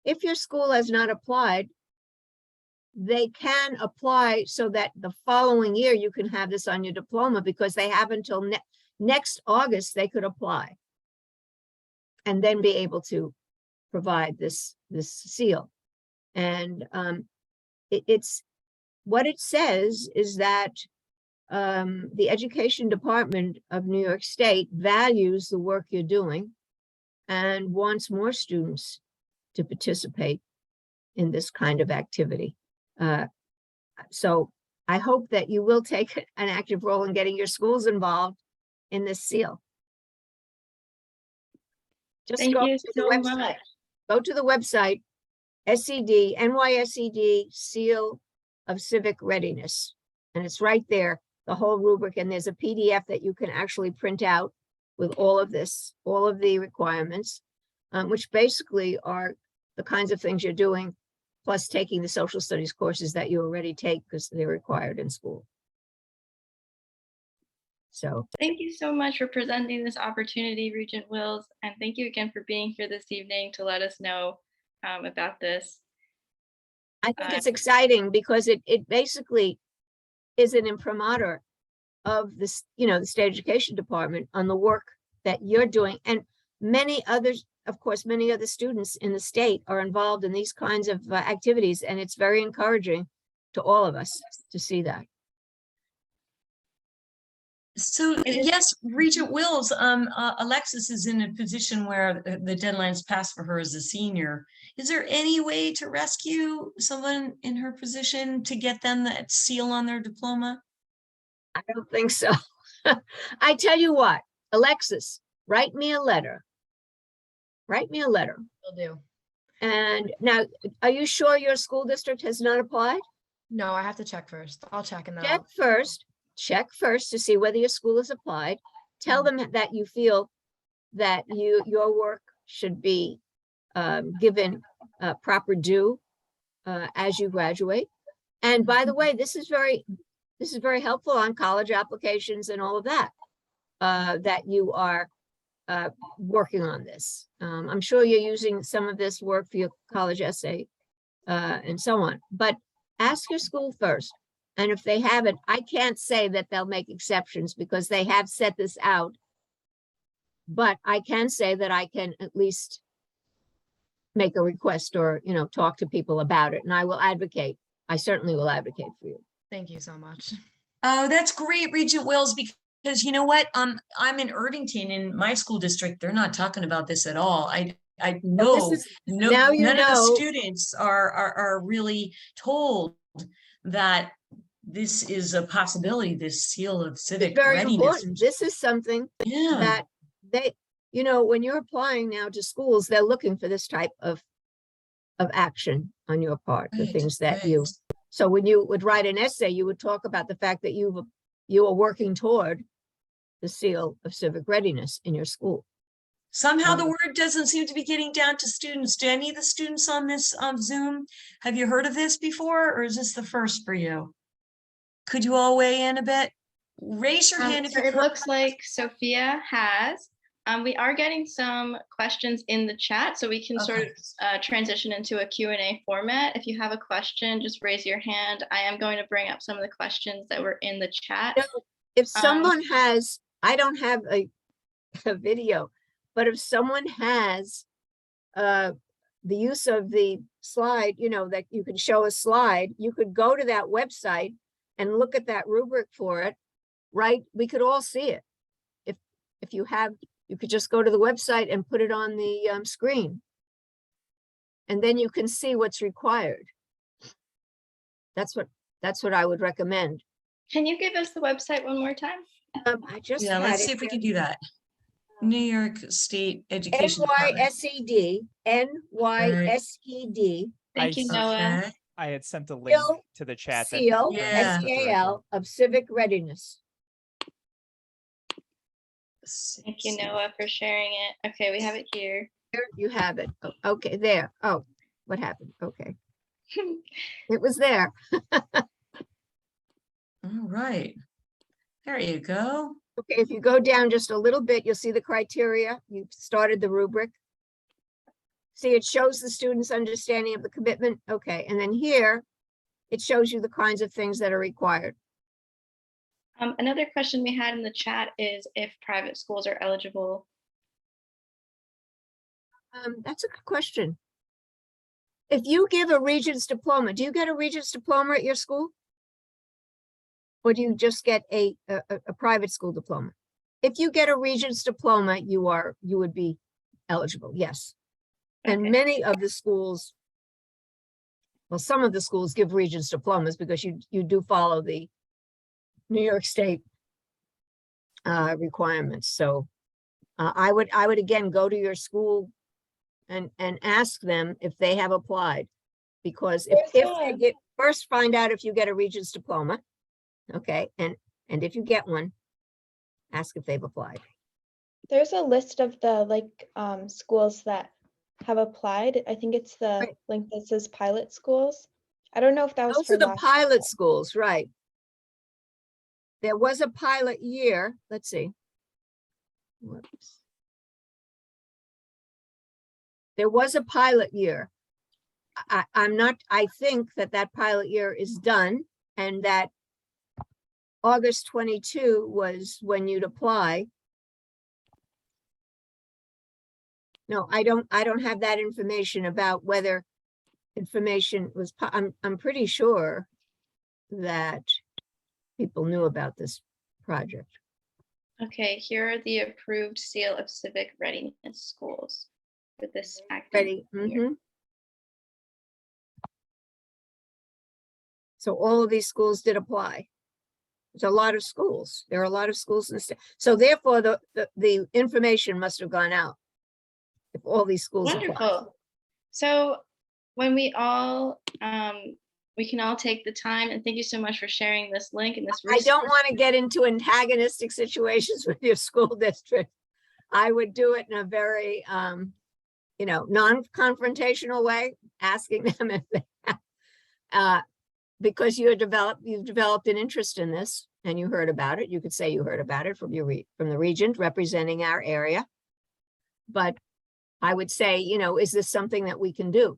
S5: if your school has not applied, they can apply so that the following year you can have this on your diploma, because they have until next August they could apply and then be able to provide this seal. And it's what it says is that the Education Department of New York State values the work you're doing and wants more students to participate in this kind of activity. So I hope that you will take an active role in getting your schools involved in this seal. Just
S2: Thank
S5: go
S2: you
S5: to the
S2: so
S5: website.
S2: much.
S5: Go to the website, SED, NYSED Seal of Civic Readiness. And it's right there, the whole rubric, and there's a PDF that you can actually print out with all of this, all of the requirements, which basically are the kinds of things you're doing, plus taking the social studies courses that you already take because they're required in school. So
S2: Thank you so much for presenting this opportunity, Regent Wills, and thank you again for being here this evening to let us know about this.
S5: I think it's exciting because it basically is an imprimatur of this, the state education department on the work that you're doing. And many others, of course, many other students in the state are involved in these kinds of activities. And it's very encouraging to all of us to see that.
S10: So yes, Regent Wills, Alexis is in a position where the deadline's passed for her as a senior. Is there any way to rescue someone in her position to get them that seal on their diploma?
S5: I don't think so. I tell you what, Alexis, write me a letter. Write me a letter.
S7: Will do.
S5: And now, are you sure your school district has not applied?
S7: No, I have to check first. I'll check and then
S5: Check
S7: I'll.
S5: first. Check first to see whether your school has applied. Tell them that you feel that your work should be given proper due as you graduate. And by the way, this is very helpful on college applications and all of that, that you are working on this. I'm sure you're using some of this work for your college essay and so on, but ask your school first. And if they haven't, I can't say that they'll make exceptions because they have set this out. But I can say that I can at least make a request or, talk to people about it. And I will advocate. I certainly will advocate for you.
S7: Thank you so much.
S10: Oh, that's great, Regent Wills, because you know what? I'm in Irvington in my school district. They're not talking about this at all. I know
S5: now you
S10: none of the
S5: know.
S10: students are really told that this is a possibility, this seal of civic
S5: It's very
S10: readiness.
S5: important. This is something that they, when you're applying now to schools, they're looking for this type of action on your part, the things that you. So when you would write an essay, you would talk about the fact that you are working toward the seal of civic readiness in your school.
S10: Somehow the word doesn't seem to be getting down to students. Do any of the students on this Zoom, have you heard of this before, or is this the first for you? Could you all weigh in a bit? Raise your hand if
S2: So
S10: you've
S2: it
S10: heard.
S2: looks like Sophia has. We are getting some questions in the chat, so we can sort of transition into a Q&A format. If you have a question, just raise your hand. I am going to bring up some of the questions that were in the chat.
S5: If someone has, I don't have a video, but if someone has the use of the slide, that you can show a slide, you could go to that website and look at that rubric for it, right? We could all see it. If you have, you could just go to the website and put it on the screen. And then you can see what's required. That's what I would recommend.
S2: Can you give us the website one more time?
S5: I just
S10: Yeah, let's see if we can do that. New York State Education Department.
S5: NYSED.
S2: Thank you, Noah.
S10: Okay.
S11: I had sent a link
S5: Seal,
S11: to the chat. that
S5: Seal,
S10: Yeah.
S5: SEAL of civic readiness.
S2: Thank you, Noah, for sharing it. Okay, we have it here.
S5: Here you have it. Okay, there. Oh, What happened? Okay. It was there.
S10: All right. There you go.
S5: Okay, if you go down just a little bit, you'll see the criteria. You've started the rubric. See, it shows the student's understanding of the commitment. Okay, and then here, it shows you the kinds of things that are required.
S2: Another question we had in the chat is if private schools are eligible.
S5: That's a good question. If you give a Regents diploma, do you get a Regents diploma at your school? Or do you just get a private school diploma? If you get a Regents diploma, you would be eligible, yes. And
S2: Okay.
S5: many of the schools, well, some of the schools give Regents diplomas because you do follow the New York State requirements. So I would again go to your school and ask them if they have applied, because if they get, first find out if you get a Regents diploma, okay, and if you get one, ask if they've applied.
S6: There's a list of the schools that have applied. I think it's the
S5: Right.
S6: link that says pilot schools. I don't know if that was
S5: Those
S6: for
S5: are the
S6: last.
S5: pilot schools, right? There was a pilot year. Let's see. Whoops. There was a pilot year. I think that pilot year is done, and that August 22 was when you'd apply. No, I don't have that information about whether information was, I'm pretty sure that people knew about this project.
S2: Okay, here are the approved seal of civic readiness schools for this academic
S5: Ready?
S2: year.
S5: Mhm. So all of these schools did apply. There's a lot of schools. There are a lot of schools in the state. So therefore, the information must have gone out. If all these schools apply.
S2: Wonderful. So when we all, we can all take the time, and thank you so much for sharing this link and this
S5: I don't
S2: resource.
S5: want to get into antagonistic situations with your school district. I would do it in a very, non-confrontational way, asking them if they have, because you've developed an interest in this and you heard about it. You could say you heard about it from from the regent representing our area. But I would say, is this something that we can do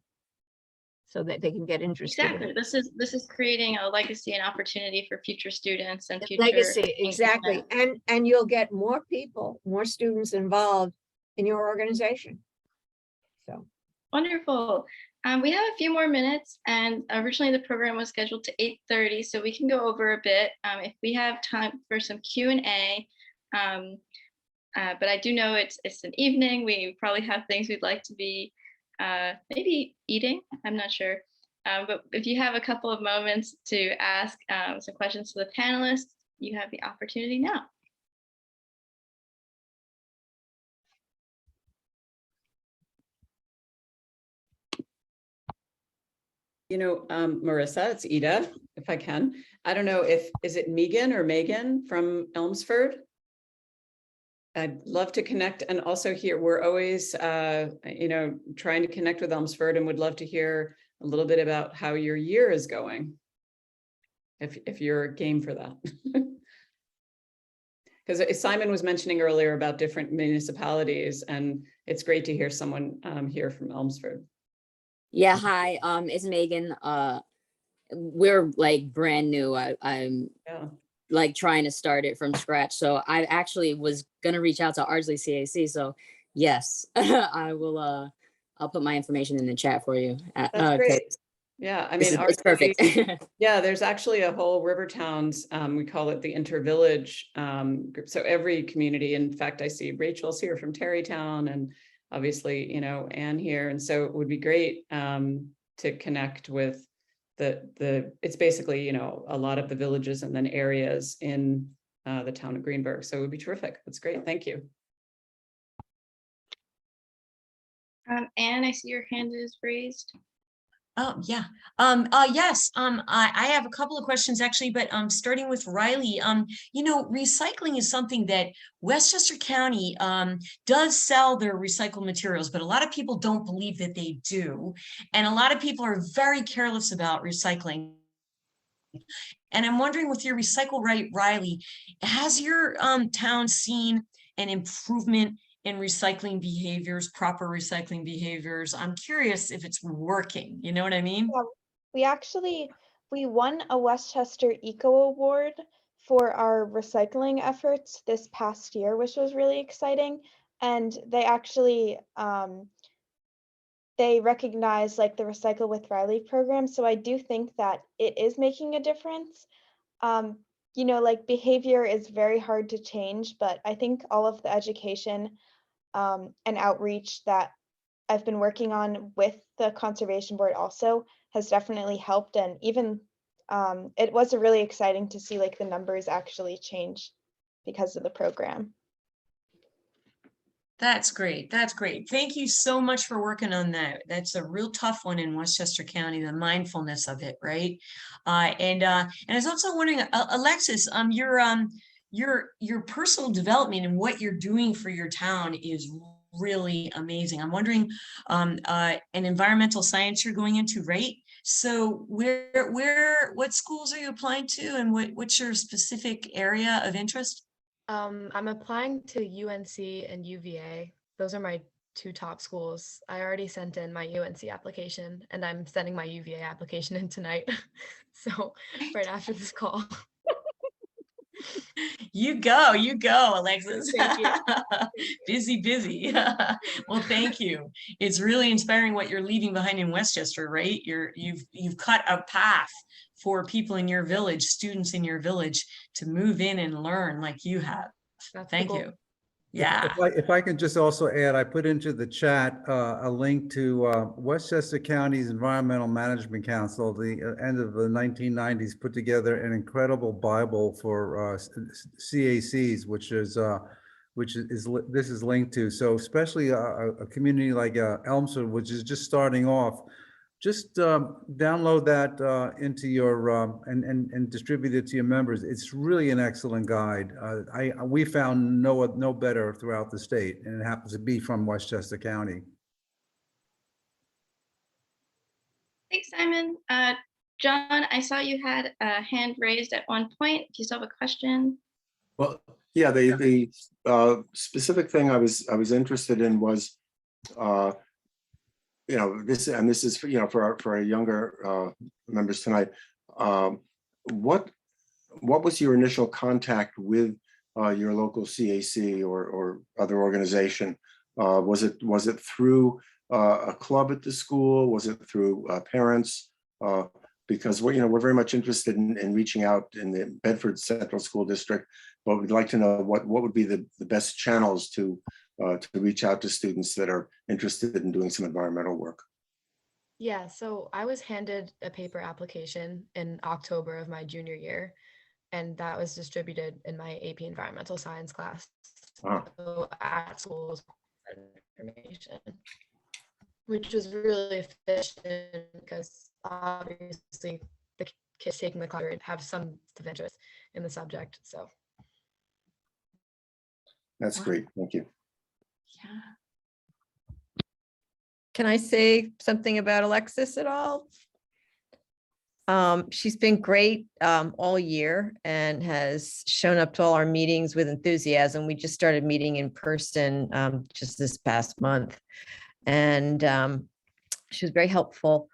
S5: so that they can get interested in
S2: Exactly.
S5: it?
S2: This is creating a legacy and opportunity for future students and future
S5: Legacy, exactly.
S2: engagement.
S5: And you'll get more people, more students involved in your organization. So.
S2: Wonderful. We have a few more minutes, and originally the program was scheduled to 8:30, so we can go over a bit if we have time for some Q&A. But I do know it's an evening. We probably have things we'd like to be maybe eating. I'm not sure. But if you have a couple of moments to ask some questions to the panelists, you have the opportunity now.
S9: Marisa, it's Ida, if I can. I don't know is it Megan or Megan from Elmsford? I'd love to connect, and also here we're always, trying to connect with Elmsford, and would love to hear a little bit about how your year is going, if you're game for that. Because Simon was mentioning earlier about different municipalities, and it's great to hear someone here from Elmsford.
S11: Yeah, hi, it's Megan. We're like brand new. I'm like trying to start it from scratch. So I actually was gonna reach out to Ardsley CAC. So yes, I will. I'll put my information in the chat for you.
S9: That's great. Yeah, I mean,
S11: it's perfect.
S9: Yeah, there's actually a whole river towns. We call it the intervillage group. So every community. In fact, I see Rachel's here from Terrytown, and obviously, Anne here. And so it would be great to connect with it's basically, a lot of the villages and then areas in the town of Greenberg. So it would be terrific. That's great. Thank you.
S2: Anne, I see your hand is raised.
S10: Oh, yeah. Yes, I have a couple of questions actually, but starting with Riley, recycling is something that Westchester County does sell their recycled materials, but a lot of people don't believe that they do. And a lot of people are very careless about recycling. And I'm wondering, with your recycle rate, Riley, has your town seen an improvement in recycling behaviors, proper recycling behaviors? I'm curious if it's working. You know what I mean?
S6: Yeah, we won a Westchester Eco Award for our recycling efforts this past year, which was really exciting. And they actually they recognize like the Recycle with Riley program. So I do think that it is making a difference. Like behavior is very hard to change, but I think all of the education and outreach that I've been working on with the Conservation Board also has definitely helped. And even it was really exciting to see like the numbers actually change because of the program.
S10: That's great. That's great. Thank you so much for working on that. That's a real tough one in Westchester County, the mindfulness of it, right? And I was also wondering, Alexis, your personal development and what you're doing for your town is really amazing. I'm wondering, an environmental science you're going into, right? So what schools are you applying to, and what's your specific area of interest?
S7: I'm applying to UNC and UVA. Those are my two top schools. I already sent in my UNC application, and I'm sending my UVA application in tonight. So right after this call.
S10: You go, Alexis.
S7: Thank you.
S10: Busy. Well, thank you. It's really inspiring what you're leaving behind in Westchester, right? You've cut a path for people in your village, students in your village, to move in and learn like you have. Thank you. Yeah.
S3: If I can just also add, I put into the chat a link to Westchester County's Environmental Management Council, the end of the 1990s, put together an incredible Bible for CACs, which this is linked to. So especially a community like Elmsford, which is just starting off, just download that into your and distribute it to your members. It's really an excellent guide. We found no better throughout the state, and it happens to be from Westchester County.
S2: Thanks, Simon. John, I saw you had a hand raised at one point. Do you still have a question?
S12: Well, yeah, the specific thing I was interested in was this is for our younger members tonight. What was your initial contact with your local CAC or other organization? Was it through a club at the school? Was it through parents? Because we're very much interested in reaching out in the Bedford Central School District, but we'd like to know what would be the best channels to reach out to students that are interested in doing some environmental work.
S7: Yeah, so I was handed a paper application in October of my junior year, and that was distributed in my AP Environmental Science class. So at schools, information, which was really efficient because obviously the kids taking the class have some interest in the subject. So
S12: that's great. Thank you.
S10: Yeah.
S13: Can I say something about Alexis at all? She's been great all year and has shown up to all our meetings with enthusiasm. We just started meeting in person just this past month. And she was very helpful.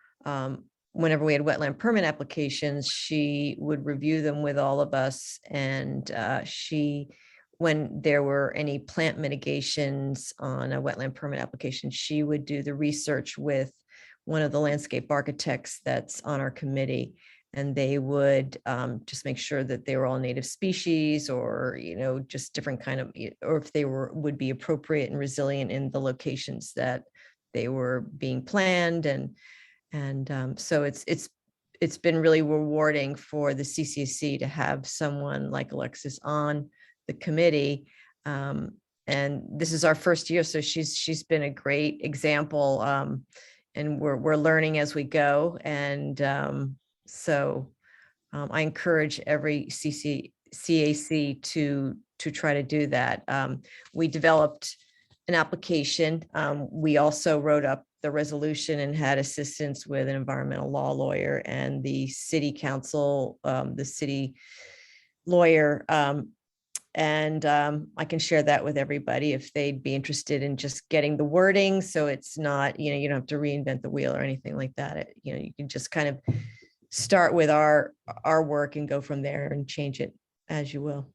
S13: Whenever we had wetland permit applications, she would review them with all of us. And when there were any plant mitigations on a wetland permit application, she would do the research with one of the landscape architects that's on our committee, and they would just make sure that they were all native species, or just different kind of, or if they would be appropriate and resilient in the locations that they were being planned. And so it's been really rewarding for the CCC to have someone like Alexis on the committee. And this is our first year, so she's been a great example. we're learning as we go. And I encourage every CAC to try to do that. We developed an application. We also wrote up the resolution and had assistance with an environmental law lawyer and the city council, the city lawyer. I can share that with everybody if they'd be interested in just getting the wording. So it's not, you don't have to reinvent the wheel or anything like that. You can just kind of start with our work and go from there and change it as you will.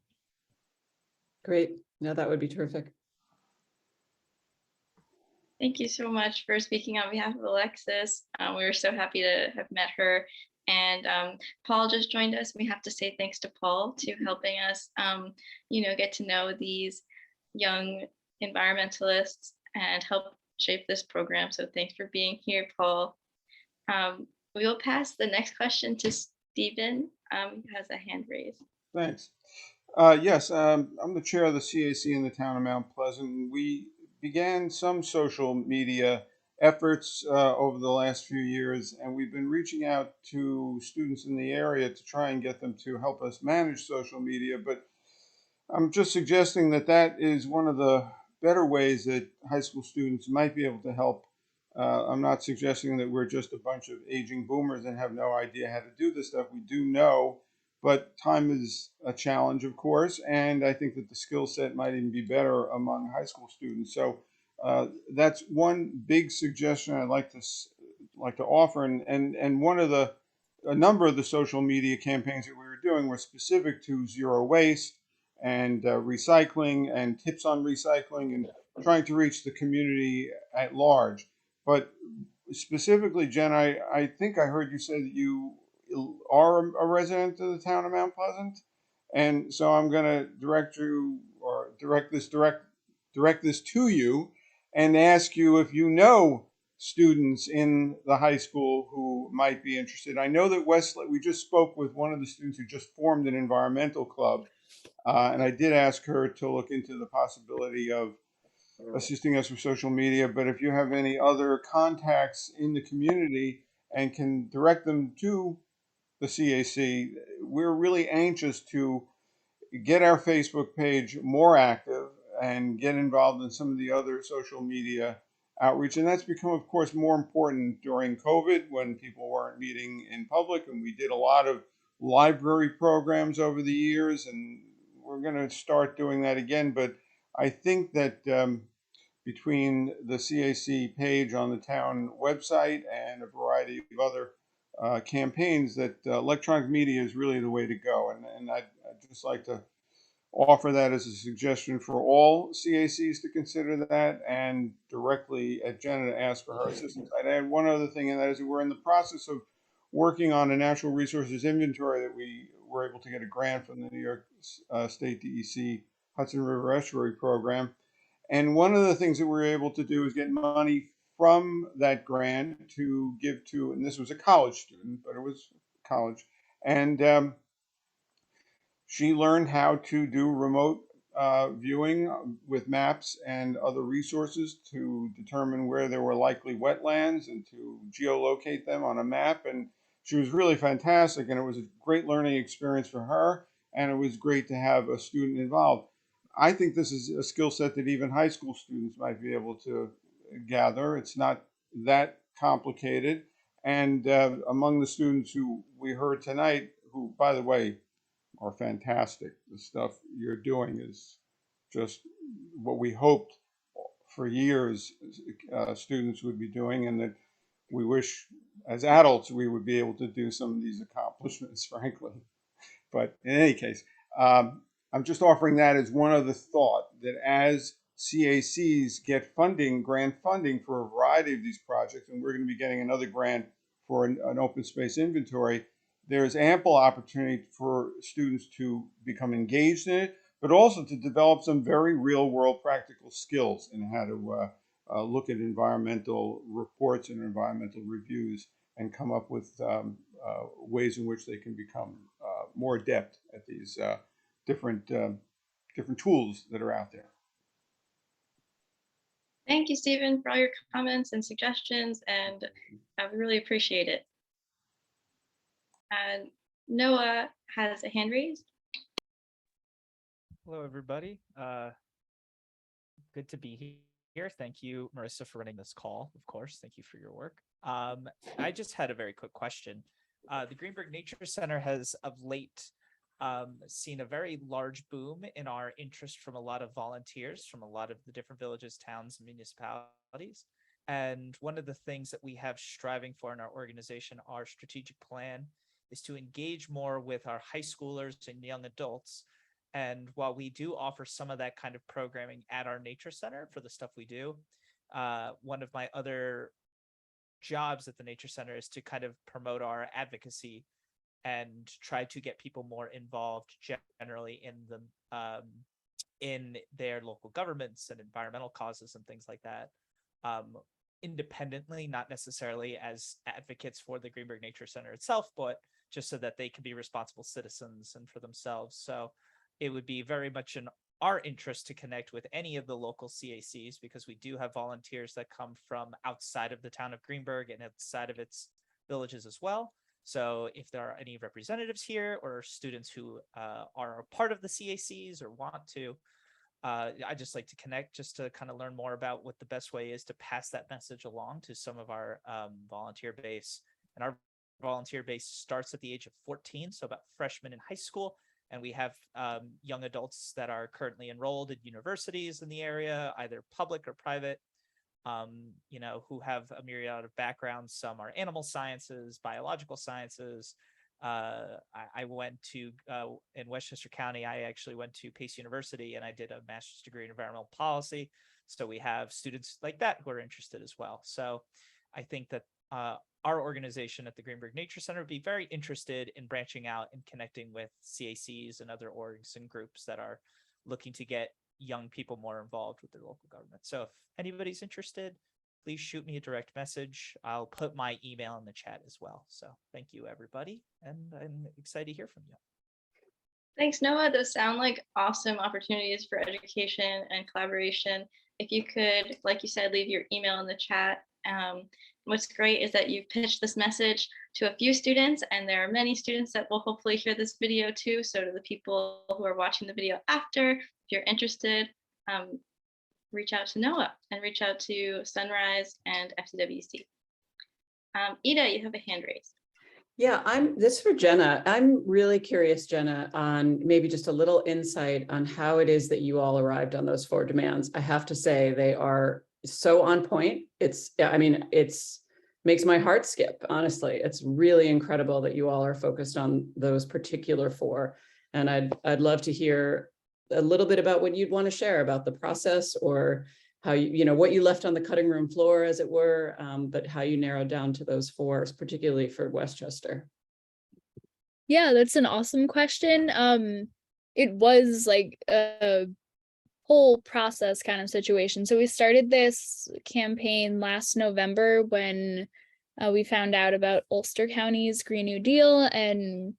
S9: Great. No, that would be terrific.
S2: Thank you so much for speaking on behalf of Alexis. We were so happy to have met her. And Paul just joined us. We have to say thanks to Paul to helping us, get to know these young environmentalists and help shape this program. So thanks for being here, Paul. We will pass the next question to Stephen, who has a hand raised.
S14: Thanks. Yes, I'm the chair of the CAC in the town of Mount Pleasant. We began some social media efforts over the last few years, and we've been reaching out to students in the area to try and get them to help us manage social media. But I'm just suggesting that that is one of the better ways that high school students might be able to help. I'm not suggesting that we're just a bunch of aging boomers and have no idea how to do this stuff. We do know, but time is a challenge, of course, and I think that the skill set might even be better among high school students. So that's one big suggestion I'd like to offer. And one of a number of the social media campaigns that we were doing were specific to zero waste and recycling and tips on recycling and trying to reach the community at large. But specifically, Jen, I think I heard you say that you are a resident of the town of Mount Pleasant. And so I'm going to direct this to you and ask you if you know students in the high school who might be interested. I know that we just spoke with one of the students who just formed an environmental club. And I did ask her to look into the possibility of assisting us with social media. But if you have any other contacts in the community and can direct them to the CAC, we're really anxious to get our Facebook page more active and get involved in some of the other social media outreach. And that's become, of course, more important during COVID when people weren't meeting in public. And we did a lot of library programs over the years, and we're going to start doing that again. But I think that between the CAC page on the town website and a variety of other campaigns, that electronic media is really the way to go. And I'd just like to offer that as a suggestion for all CACs to consider that, and directly at Jenna to ask for her assistance. I'd add one other thing, and that is that we're in the process of working on a natural resources inventory that we were able to get a grant from the New York State DEC Hudson River Estuary Program. And one of the things that we were able to do is get money from that grant to give to, and this was a college student, but it was college, and she learned how to do remote viewing with maps and other resources to determine where there were likely wetlands and to geolocate them on a map. And she was really fantastic, and it was a great learning experience for her, and it was great to have a student involved. I think this is a skill set that even high school students might be able to gather. It's not that complicated. And among the students who we heard tonight, who, by the way, are fantastic. The stuff you're doing is just what we hoped for years students would be doing, and that we wish as adults we would be able to do some of these accomplishments, frankly. But in any case, I'm just offering that as one other thought, that as CACs get funding, grant funding for a variety of these projects, and we're going to be getting another grant for an open space inventory, there's ample opportunity for students to become engaged in it, but also to develop some very real world practical skills in how to look at environmental reports and environmental reviews and come up with ways in which they can become more adept at these different tools that are out there.
S2: Thank you, Stephen, for all your comments and suggestions, and I really appreciate it. And Noah has a hand raised.
S15: Hello, everybody. Good to be here. Thank you, Marisa, for running this call. Of course, thank you for your work. I just had a very quick question. The Greenberg Nature Center has of late seen a very large boom in our interest from a lot of volunteers from a lot of the different villages, towns, and municipalities. And one of the things that we have striving for in our organization, our strategic plan, is to engage more with our high schoolers and young adults. And while we do offer some of that kind of programming at our nature center for the stuff we do, one of my other jobs at the nature center is to kind of promote our advocacy and try to get people more involved generally in the in their local governments and environmental causes and things like that, independently, not necessarily as advocates for the Greenberg Nature Center itself, but just so that they can be responsible citizens and for themselves. So it would be very much in our interest to connect with any of the local CACs, because we do have volunteers that come from outside of the town of Greenberg and outside of its villages as well. So if there are any representatives here or students who are a part of the CACs or want to, I just like to connect just to kind of learn more about what the best way is to pass that message along to some of our volunteer base. And our volunteer base starts at the age of 14, so about freshmen in high school. And we have young adults that are currently enrolled in universities in the area, either public or private, you know, who have a myriad of backgrounds. Some are animal sciences, biological sciences. I went to, in Westchester County, I actually went to Pace University and I did a master's degree in environmental policy. So we have students like that who are interested as well. So I think that our organization at the Greenberg Nature Center would be very interested in branching out and connecting with CACs and other orgs and groups that are looking to get young people more involved with their local government. So if anybody's interested, please shoot me a direct message. I'll put my email in the chat as well. So thank you, everybody. And I'm excited to hear from you.
S2: Thanks, Noah. Those sound like awesome opportunities for education and collaboration. If you could, like you said, leave your email in the chat. What's great is that you've pitched this message to a few students, and there are many students that will hopefully hear this video too. So to the people who are watching the video after, if you're interested, reach out to Noah and reach out to Sunrise and FCWC. Ida, you have a hand raised.
S9: Yeah, this is for Jenna. I'm really curious, Jenna, on maybe just a little insight on how it is that you all arrived on those 4 demands. I have to say they are so on point. It's makes my heart skip, honestly. It's really incredible that you all are focused on those particular 4. And I'd love to hear a little bit about what you'd want to share about the process, or how you know, what you left on the cutting room floor, as it were, but how you narrowed down to those 4, particularly for Westchester.
S8: Yeah, that's an awesome question. It was like a whole process kind of situation. So we started this campaign last November when we found out about Ulster County's Green New Deal, and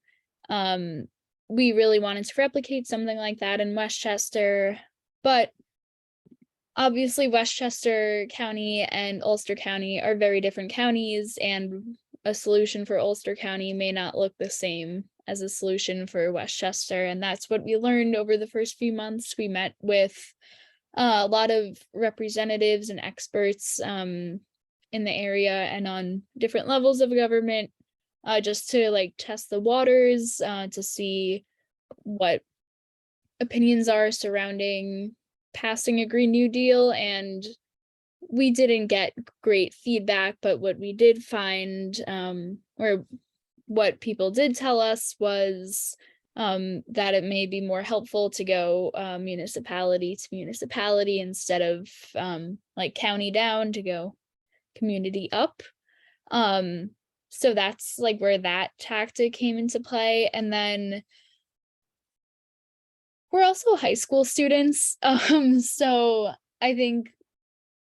S8: we really wanted to replicate something like that in Westchester. But obviously Westchester County and Ulster County are very different counties, and a solution for Ulster County may not look the same as a solution for Westchester. And that's what we learned over the first few months. We met with a lot of representatives and experts in the area and on different levels of government, just to like test the waters, to see what opinions are surrounding passing a Green New Deal. And we didn't get great feedback, but what we did find, or what people did tell us, was that it may be more helpful to go municipality to municipality instead of like county down, to go community up. So that's like where that tactic came into play. And then we're also high school students. So I think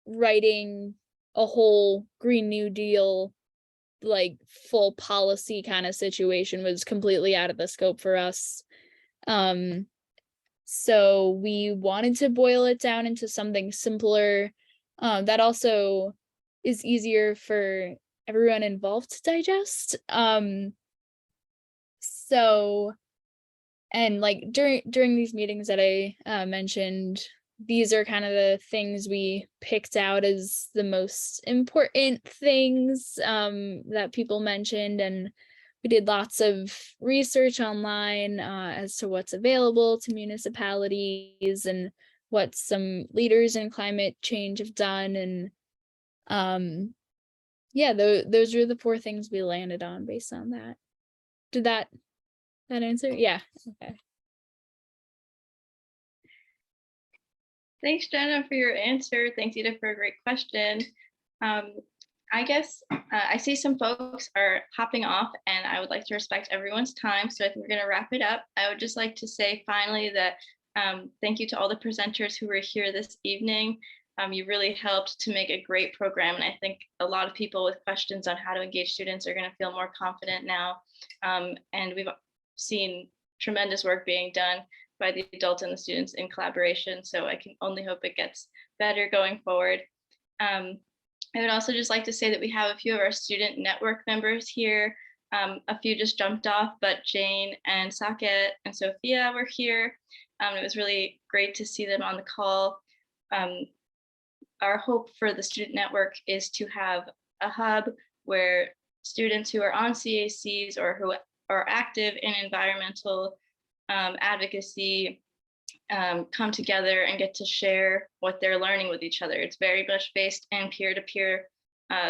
S8: writing a whole Green New Deal, like full policy kind of situation, was completely out of the scope for us. So we wanted to boil it down into something simpler. That also is easier for everyone involved to digest. So, and like during these meetings that I mentioned, these are kind of the things we picked out as the most important things that people mentioned, and we did lots of research online as to what's available to municipalities and what some leaders in climate change have done. And yeah, those are the 4 things we landed on based on that. Did that answer? Yeah. Okay.
S2: Thanks, Jenna, for your answer. Thanks, Ida, for a great question. I guess I see some folks are hopping off, and I would like to respect everyone's time. So I think we're going to wrap it up. I would just like to say finally that thank you to all the presenters who were here this evening. You really helped to make a great program, and I think a lot of people with questions on how to engage students are going to feel more confident now. And we've seen tremendous work being done by the adults and the students in collaboration. So I can only hope it gets better going forward. I would also just like to say that we have a few of our student network members here. A few just jumped off, but Jane and Saket and Sophia were here. It was really great to see them on the call. Our hope for the student network is to have a hub where students who are on CACs or who are active in environmental advocacy come together and get to share what they're learning with each other. It's very much based in peer-to-peer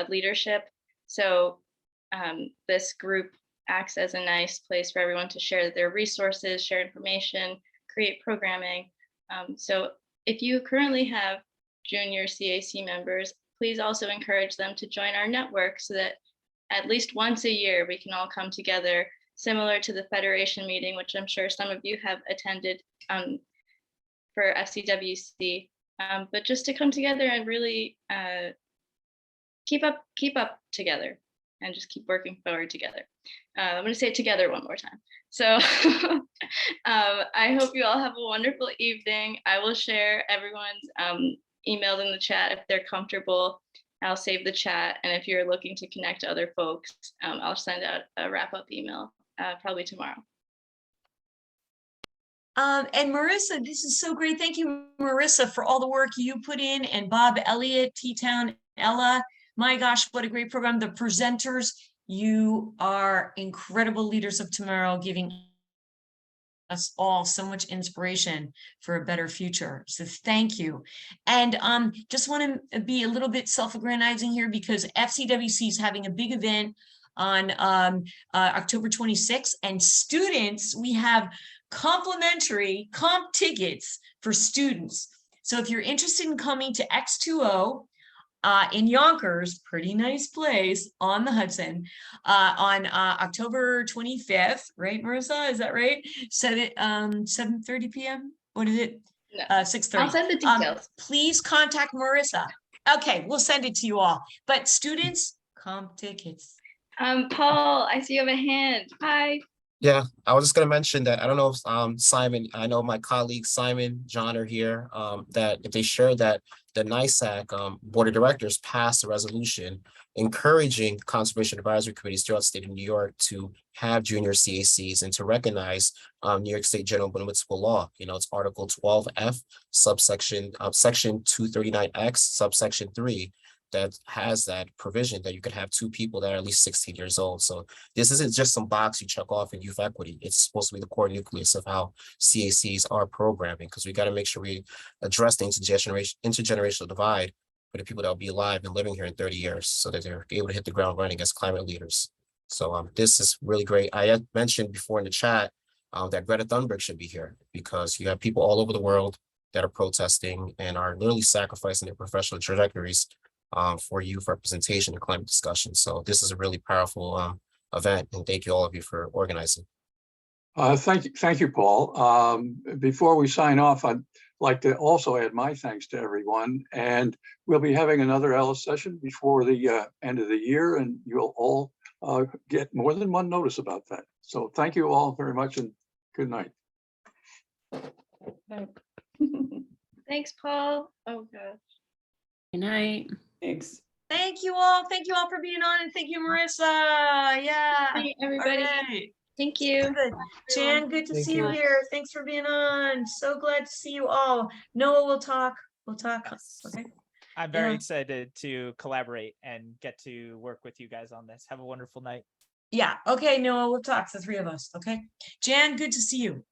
S2: leadership. So this group acts as a nice place for everyone to share their resources, share information, create programming. So if you currently have junior CAC members, please also encourage them to join our network so that at least once a year we can all come together, similar to the Federation meeting, which I'm sure some of you have attended for FCWC, but just to come together and really keep up together and just keep working forward together. I'm going to say it together one more time. So I hope you all have a wonderful evening. I will share everyone's emails in the chat if they're comfortable. I'll save the chat, and if you're looking to connect to other folks, I'll send out a wrap-up email probably tomorrow.
S10: And Marisa, this is so great. Thank you, Marisa, for all the work you put in, and Bob, Elliot, Teatown, Ella. My gosh, what a great program. The presenters, you are incredible leaders of tomorrow, giving us all so much inspiration for a better future. So thank you. And just want to be a little bit self-aggrandizing here, because FCWC is having a big event on October 26th, and students, we have complimentary comp tickets for students. So if you're interested in coming to X2O in Yonkers, pretty nice place on the Hudson, on October 25th, right, Marisa? Is that right? 7:30 p.m. What is it?
S2: No.
S10: 6:30.
S2: I'll send the details.
S10: Please contact Marisa. Okay, we'll send it to you all. But students, comp tickets.
S2: Paul, I see you have a hand. Hi.
S16: Yeah, I was just going to mention that I don't know if Simon, I know my colleagues Simon, John are here, that if they share that the NYSACC Board of Directors passed a resolution encouraging conservation advisory committees throughout the state of New York to have junior CACs and to recognize New York State General Municipal Law. You know, it's Article 12F, subsection Section 239X, subsection 3. That has that provision that you could have 2 people that are at least 16 years old. So this isn't just some box you check off in youth equity. It's supposed to be the core nucleus of how CACs are programming, because we got to make sure we address the intergenerational divide for the people that will be alive and living here in 30 years so that they're able to hit the ground running as climate leaders. So this is really great. I had mentioned before in the chat that Greta Thunberg should be here, because you have people all over the world that are protesting and are literally sacrificing their professional trajectories for youth representation and climate discussion. So this is a really powerful event, and thank you all of you for organizing.
S1: Thank you, Paul. Before we sign off, I'd like to also add my thanks to everyone, and we'll be having another Ellis session before the end of the year, and you'll all get more than one notice about that. So thank you all very much, and good night.
S2: Thanks, Paul. Oh gosh.
S11: Good night.
S9: Thanks.
S10: Thank you all. Thank you all for being on, and thank you, Marisa. Yeah.
S2: Hey, everybody.
S10: All right.
S2: Thank you.
S10: Good. Jan, good to
S16: Thank
S10: see you
S16: you.
S10: here. Thanks for being on. So glad to see you all. Noah, we'll talk. We'll talk.
S15: Yes.
S10: Okay.
S15: I'm very
S10: Yeah.
S15: excited to collaborate and get to work with you guys on this. Have a wonderful night.
S10: Yeah. Okay, Noah, we'll talk. The three of us. Okay. Jan, good to see you.